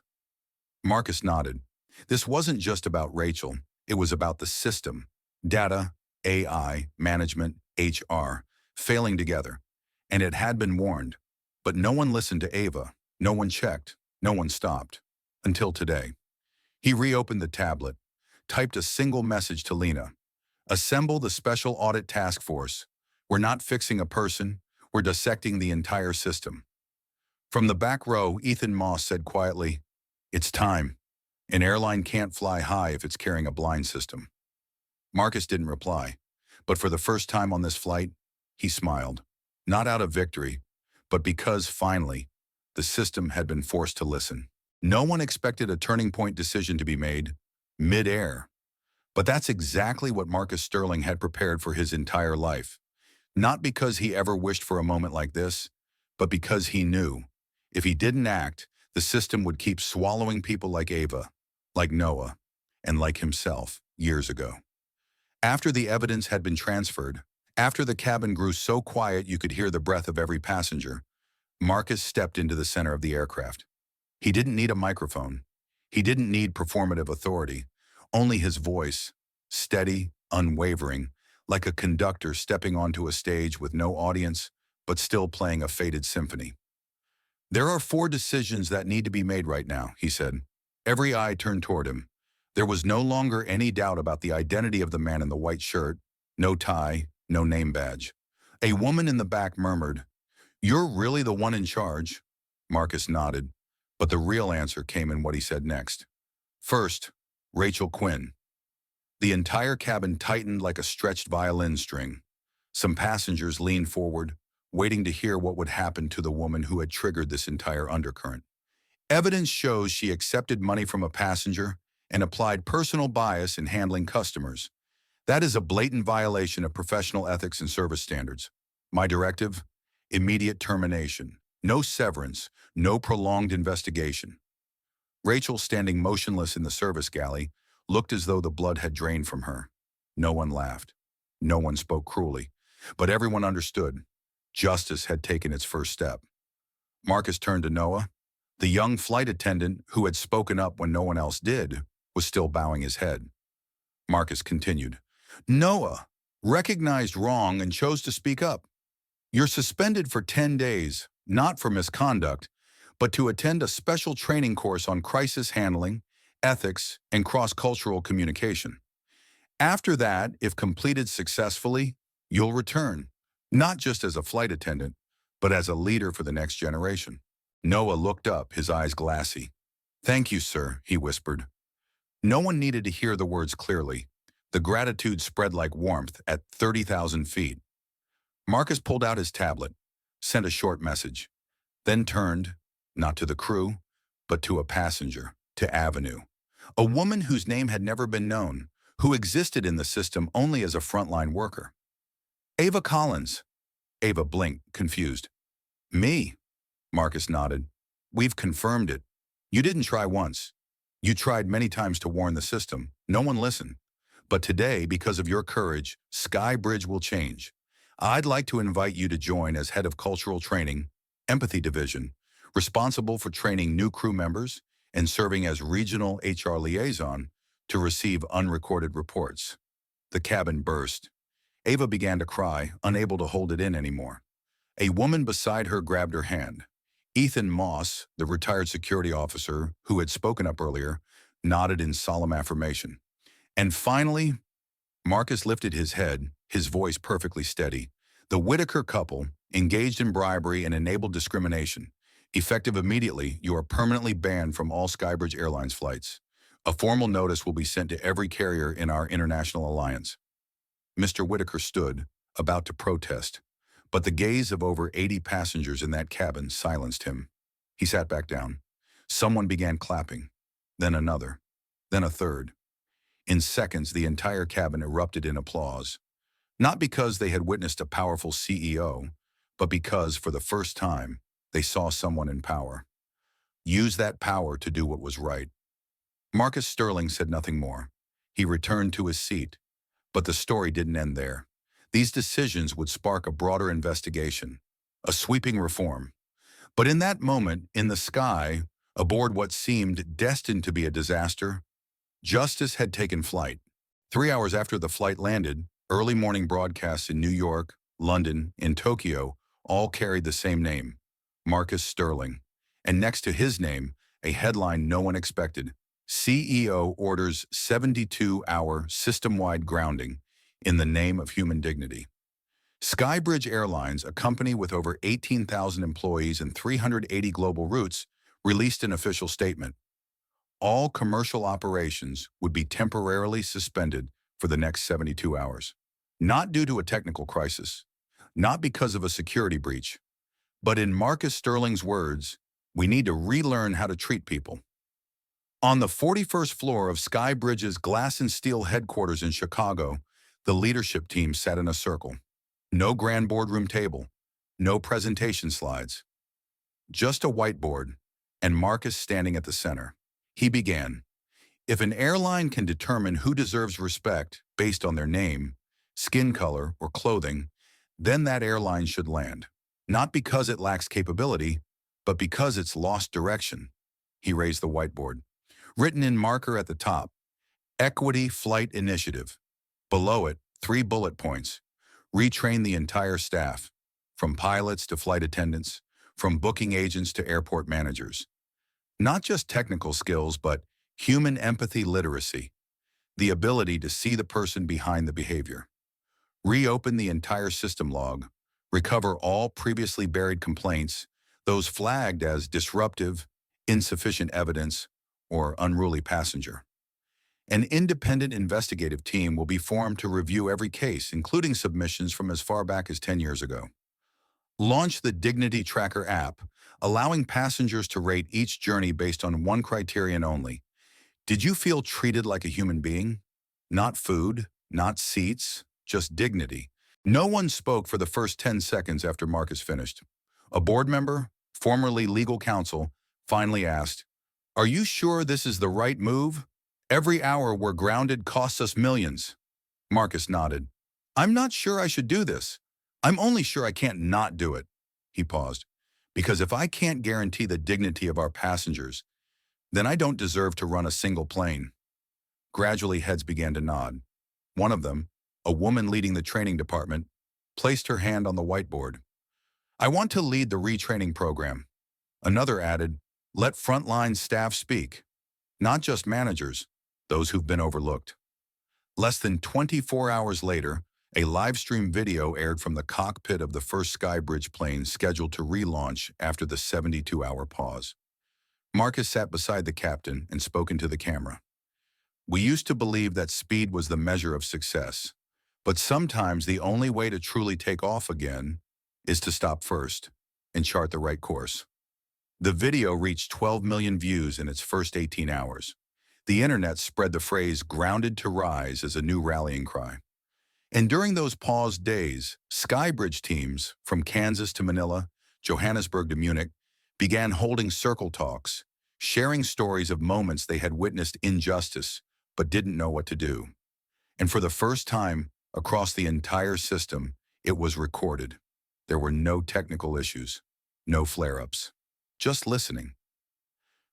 Marcus nodded. This wasn't just about Rachel. It was about the system. Data, AI, management, HR, failing together. And it had been warned. But no one listened to Ava. No one checked. No one stopped. Until today. He reopened the tablet, typed a single message to Lena. Assemble the Special Audit Task Force. We're not fixing a person. We're dissecting the entire system. From the back row, Ethan Moss said quietly, It's time. An airline can't fly high if it's carrying a blind system. Marcus didn't reply, but for the first time on this flight, he smiled. Not out of victory, but because, finally, the system had been forced to listen. No one expected a turning point decision to be made mid-air. But that's exactly what Marcus Sterling had prepared for his entire life. Not because he ever wished for a moment like this, but because he knew, if he didn't act, the system would keep swallowing people like Ava, like Noah, and like himself years ago. After the evidence had been transferred, after the cabin grew so quiet you could hear the breath of every passenger, Marcus stepped into the center of the aircraft. He didn't need a microphone. He didn't need performative authority. Only his voice, steady, unwavering, like a conductor stepping onto a stage with no audience, but still playing a faded symphony. There are 4 decisions that need to be made right now, he said. Every eye turned toward him. There was no longer any doubt about the identity of the man in the white shirt, no tie, no name badge. A woman in the back murmured, "You're really the one in charge." Marcus nodded, but the real answer came in what he said next. First, Rachel Quinn. The entire cabin tightened like a stretched violin string. Some passengers leaned forward, waiting to hear what would happen to the woman who had triggered this entire undercurrent. Evidence shows she accepted money from a passenger and applied personal bias in handling customers. That is a blatant violation of professional ethics and service standards. My directive? Immediate termination. No severance, no prolonged investigation. Rachel, standing motionless in the service galley, looked as though the blood had drained from her. No one laughed. No one spoke cruelly. But everyone understood. Justice had taken its first step. Marcus turned to Noah. The young flight attendant, who had spoken up when no one else did, was still bowing his head. Marcus continued. Noah recognized wrong and chose to speak up. You're suspended for 10 days, not for misconduct, but to attend a special training course on crisis handling, ethics, and cross-cultural communication. After that, if completed successfully, you'll return, not just as a flight attendant, but as a leader for the next generation. Noah looked up, his eyes glassy. Thank you, sir, he whispered. No one needed to hear the words clearly. The gratitude spread like warmth at 30,000 feet. Marcus pulled out his tablet, sent a short message, then turned, not to the crew, but to a passenger, to Avenue. A woman whose name had never been known, who existed in the system only as a frontline worker. Ava Collins. Ava blinked, confused. Me? Marcus nodded. We've confirmed it. You didn't try once. You tried many times to warn the system. No one listened. But today, because of your courage, Skybridge will change. I'd like to invite you to join as head of cultural training, empathy division, responsible for training new crew members and serving as regional HR liaison to receive unrecorded reports. The cabin burst. Ava began to cry, unable to hold it in anymore. A woman beside her grabbed her hand. Ethan Moss, the retired security officer who had spoken up earlier, nodded in solemn affirmation. And finally, Marcus lifted his head, his voice perfectly steady. The Whitaker couple, engaged in bribery and enabled discrimination. Effective immediately, you are permanently banned from all Skybridge Airlines flights. A formal notice will be sent to every carrier in our international alliance. Mr. Whitaker stood, about to protest, but the gaze of over 80 passengers in that cabin silenced him. He sat back down. Someone began clapping, then another, then a third. In seconds, the entire cabin erupted in applause. Not because they had witnessed a powerful CEO, but because, for the first time, they saw someone in power. Use that power to do what was right. Marcus Sterling said nothing more. He returned to his seat. But the story didn't end there. These decisions would spark a broader investigation, a sweeping reform. But in that moment, in the sky, aboard what seemed destined to be a disaster, justice had taken flight. 3 hours after the flight landed, early morning broadcasts in New York, London, and Tokyo all carried the same name, Marcus Sterling. And next to his name, a headline no one expected: CEO orders 72-hour system-wide grounding in the name of human dignity. Skybridge Airlines, a company with over 18,000 employees and 380 global routes, released an official statement. All commercial operations would be temporarily suspended for the next 72 hours. Not due to a technical crisis, not because of a security breach, but in Marcus Sterling's words, we need to relearn how to treat people. On the 41st floor of Skybridge's glass and steel headquarters in Chicago, the leadership team sat in a circle. No grand boardroom table, no presentation slides, just a whiteboard, and Marcus standing at the center. He began, "If an airline can determine who deserves respect based on their name, skin color, or clothing, then that airline should land. Not because it lacks capability, but because it's lost direction." He raised the whiteboard. Written in marker at the top, Equity Flight Initiative. Below it, 3 bullet points. Retrain the entire staff, from pilots to flight attendants, from booking agents to airport managers. Not just technical skills, but human empathy literacy, the ability to see the person behind the behavior. Reopen the entire system log, recover all previously buried complaints, those flagged as disruptive, insufficient evidence, or unruly passenger. An independent investigative team will be formed to review every case, including submissions from as far back as 10 years ago. Launch the Dignity Tracker app, allowing passengers to rate each journey based on one criterion only. Did you feel treated like a human being? Not food, not seats, just dignity. No one spoke for the first 10 seconds after Marcus finished. A board member, formerly legal counsel, finally asked, "Are you sure this is the right move? Every hour we're grounded costs us millions." Marcus nodded. "I'm not sure I should do this. I'm only sure I can't not do it." He paused. "Because if I can't guarantee the dignity of our passengers, then I don't deserve to run a single plane." Gradually, heads began to nod. One of them, a woman leading the training department, placed her hand on the whiteboard. "I want to lead the retraining program." Another added, "Let frontline staff speak. Not just managers, those who've been overlooked." Less than 24 hours later, a live-stream video aired from the cockpit of the first Skybridge plane scheduled to relaunch after the 72-hour pause. Marcus sat beside the captain and spoke into the camera. "We used to believe that speed was the measure of success, but sometimes the only way to truly take off again is to stop first and chart the right course." The video reached 12 million views in its first 18 hours. The internet spread the phrase "grounded to rise" as a new rallying cry. And during those paused days, Skybridge teams from Kansas to Manila, Johannesburg to Munich began holding circle talks, sharing stories of moments they had witnessed injustice but didn't know what to do. And for the first time across the entire system, it was recorded. There were no technical issues, no flare-ups, just listening.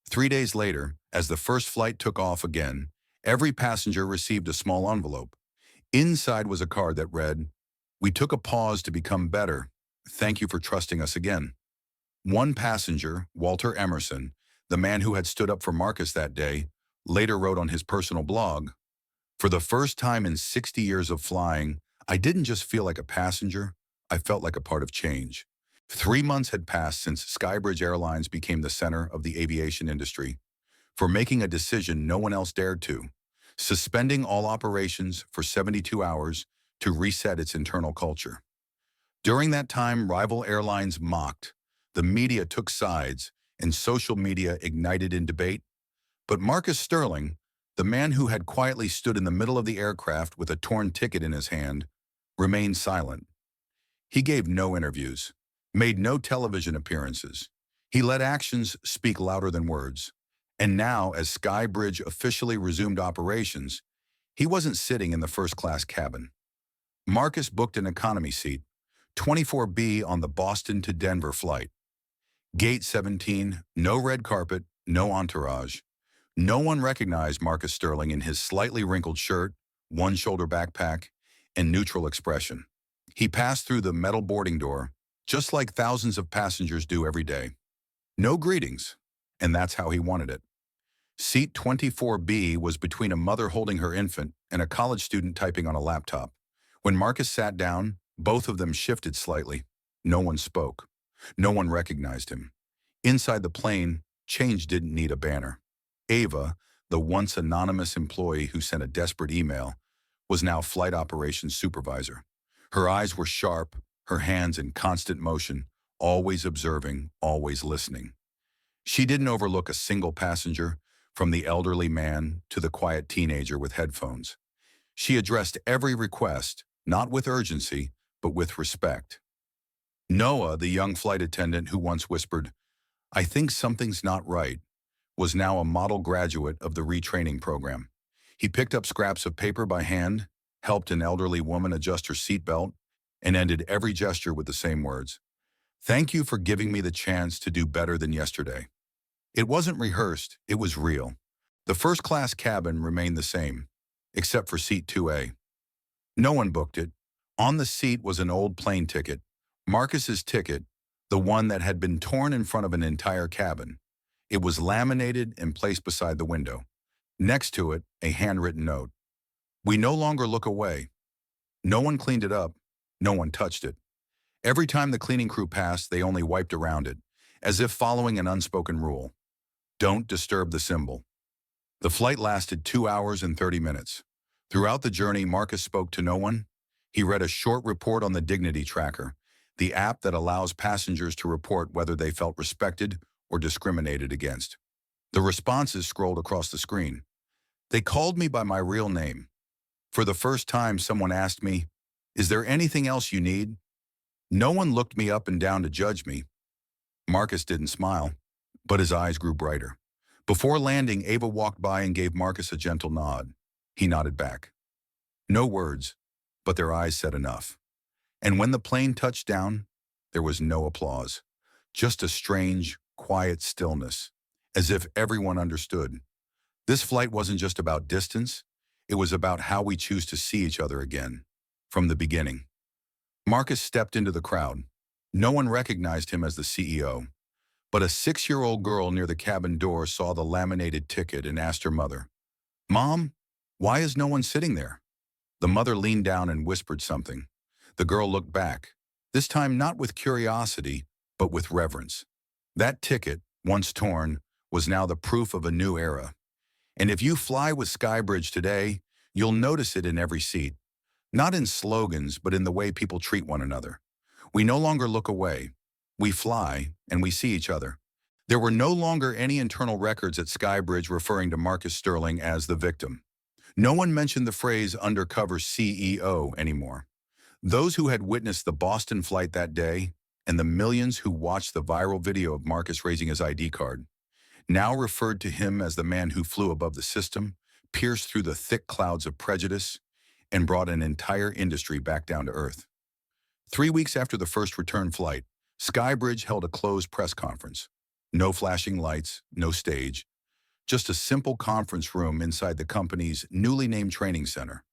3 days later, as the first flight took off again, every passenger received a small envelope. Inside was a card that read, "We took a pause to become better. Thank you for trusting us again." One passenger, Walter Emerson, the man who had stood up for Marcus that day, later wrote on his personal blog, "For the first time in 60 years of flying, I didn't just feel like a passenger, I felt like a part of change." 3 months had passed since Skybridge Airlines became the center of the aviation industry, for making a decision no one else dared to, suspending all operations for 72 hours to reset its internal culture. During that time, rival airlines mocked, the media took sides, and social media ignited in debate. But Marcus Sterling, the man who had quietly stood in the middle of the aircraft with a torn ticket in his hand, remained silent. He gave no interviews, made no television appearances. He let actions speak louder than words. And now, as Skybridge officially resumed operations, he wasn't sitting in the first-class cabin. Marcus booked an economy seat, 24B on the Boston to Denver flight. Gate 17, no red carpet, no entourage. No one recognized Marcus Sterling in his slightly wrinkled shirt, one-shoulder backpack, and neutral expression. He passed through the metal boarding door, just like thousands of passengers do every day. No greetings, and that's how he wanted it. Seat 24B was between a mother holding her infant and a college student typing on a laptop. When Marcus sat down, both of them shifted slightly. No one spoke. No one recognized him. Inside the plane, change didn't need a banner. Ava, the once anonymous employee who sent a desperate email, was now flight operations supervisor. Her eyes were sharp, her hands in constant motion, always observing, always listening. She didn't overlook a single passenger, from the elderly man to the quiet teenager with headphones. She addressed every request, not with urgency, but with respect. Noah, the young flight attendant who once whispered, "I think something's not right," was now a model graduate of the retraining program. He picked up scraps of paper by hand, helped an elderly woman adjust her seatbelt, and ended every gesture with the same words. "Thank you for giving me the chance to do better than yesterday." It wasn't rehearsed, it was real. The first-class cabin remained the same, except for seat 2A. No one booked it. On the seat was an old plane ticket, Marcus's ticket, the one that had been torn in front of an entire cabin. It was laminated and placed beside the window. Next to it, a handwritten note. "We no longer look away." No one cleaned it up. No one touched it. Every time the cleaning crew passed, they only wiped around it, as if following an unspoken rule. Don't disturb the symbol. The flight lasted 2 hours and 30 minutes. Throughout the journey, Marcus spoke to no one. He read a short report on the Dignity Tracker, the app that allows passengers to report whether they felt respected or discriminated against. The responses scrolled across the screen. They called me by my real name. For the first time, someone asked me, "Is there anything else you need?" No one looked me up and down to judge me. Marcus didn't smile, but his eyes grew brighter. Before landing, Ava walked by and gave Marcus a gentle nod. He nodded back. No words, but their eyes said enough. And when the plane touched down, there was no applause. Just a strange, quiet stillness, as if everyone understood. This flight wasn't just about distance, it was about how we choose to see each other again, from the beginning. Marcus stepped into the crowd. No one recognized him as the CEO. But a 6-year-old girl near the cabin door saw the laminated ticket and asked her mother, "Mom, why is no one sitting there?" The mother leaned down and whispered something. The girl looked back, this time not with curiosity, but with reverence. That ticket, once torn, was now the proof of a new era. And if you fly with Skybridge today, you'll notice it in every seat. Not in slogans, but in the way people treat one another. We no longer look away. We fly, and we see each other. There were no longer any internal records at Skybridge referring to Marcus Sterling as the victim. No one mentioned the phrase undercover CEO anymore. Those who had witnessed the Boston flight that day, and the millions who watched the viral video of Marcus raising his ID card, now referred to him as the man who flew above the system, pierced through the thick clouds of prejudice, and brought an entire industry back down to earth. 3 weeks after the first return flight, Skybridge held a closed press conference. No flashing lights, no stage, just a simple conference room inside the company's newly named training center.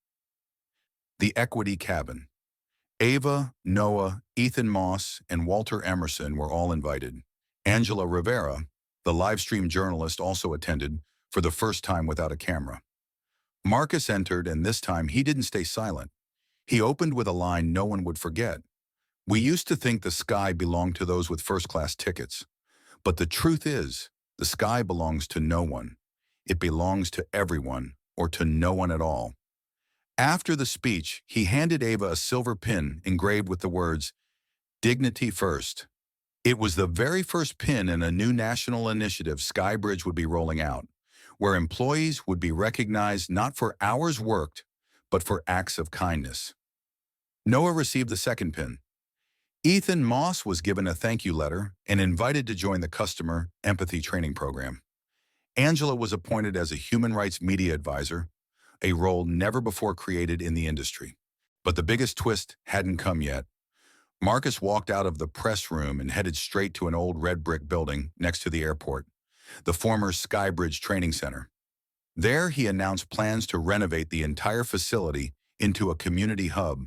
The Equity Cabin. Ava, Noah, Ethan Moss, and Walter Emerson were all invited. Angela Rivera, the livestream journalist, also attended, for the first time without a camera. Marcus entered, and this time he didn't stay silent. He opened with a line no one would forget. "We used to think the sky belonged to those with first-class tickets. But the truth is, the sky belongs to no one. It belongs to everyone, or to no one at all." After the speech, he handed Ava a silver pin engraved with the words, "Dignity First." It was the very first pin in a new national initiative Skybridge would be rolling out, where employees would be recognized not for hours worked, but for acts of kindness. Noah received the second pin. Ethan Moss was given a thank you letter and invited to join the Customer Empathy Training Program. Angela was appointed as a human rights media advisor, a role never before created in the industry. But the biggest twist hadn't come yet. Marcus walked out of the press room and headed straight to an old red brick building next to the airport, the former Skybridge Training Center. There, he announced plans to renovate the entire facility into a community hub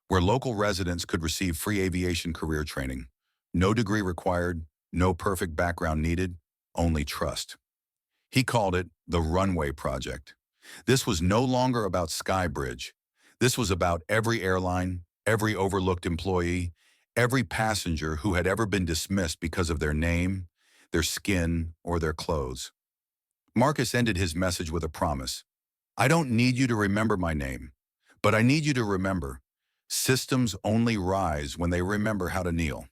where local residents could receive free aviation career training. No degree required, no perfect background needed, only trust. He called it the Runway Project. This was no longer about Skybridge. This was about every airline, every overlooked employee, every passenger who had ever been dismissed because of their name, their skin, or their clothes. Marcus ended his message with a promise. I don't need you to remember my name, but I need you to remember, systems only rise when they remember how to kneel.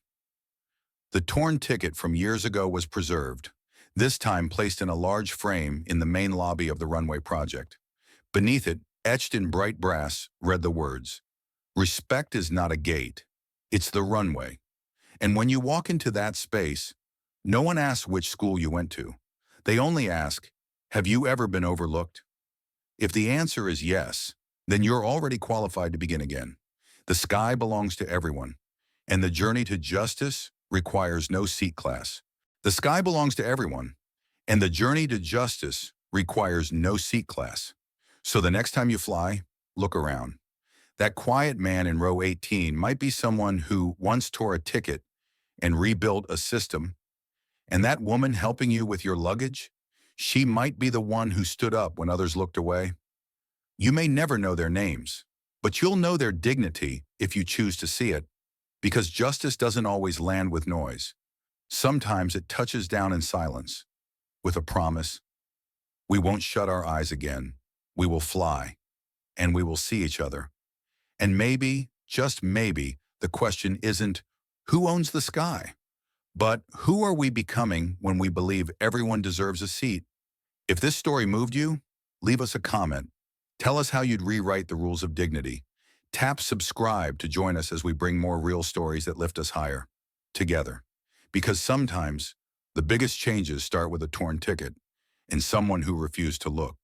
The torn ticket from years ago was preserved, this time placed in a large frame in the main lobby of the Runway Project. Beneath it, etched in bright brass, read the words, "Respect is not a gate, it's the runway." And when you walk into that space, no one asks which school you went to. They only ask, have you ever been overlooked? If the answer is yes, then you're already qualified to begin again. The sky belongs to everyone, and the journey to justice requires no seat class. The sky belongs to everyone, and the journey to justice requires no seat class. So the next time you fly, look around. That quiet man in row 18 might be someone who once tore a ticket and rebuilt a system, and that woman helping you with your luggage, she might be the one who stood up when others looked away. You may never know their names, but you'll know their dignity if you choose to see it, because justice doesn't always land with noise. Sometimes it touches down in silence, with a promise. We won't shut our eyes again. We will fly, and we will see each other. And maybe, just maybe, the question isn't, who owns the sky? But who are we becoming when we believe everyone deserves a seat? If this story moved you, leave us a comment. Tell us how you'd rewrite the rules of dignity. Tap subscribe to join us as we bring more real stories that lift us higher, together. Because sometimes, the biggest changes start with a torn ticket and someone who refused to look.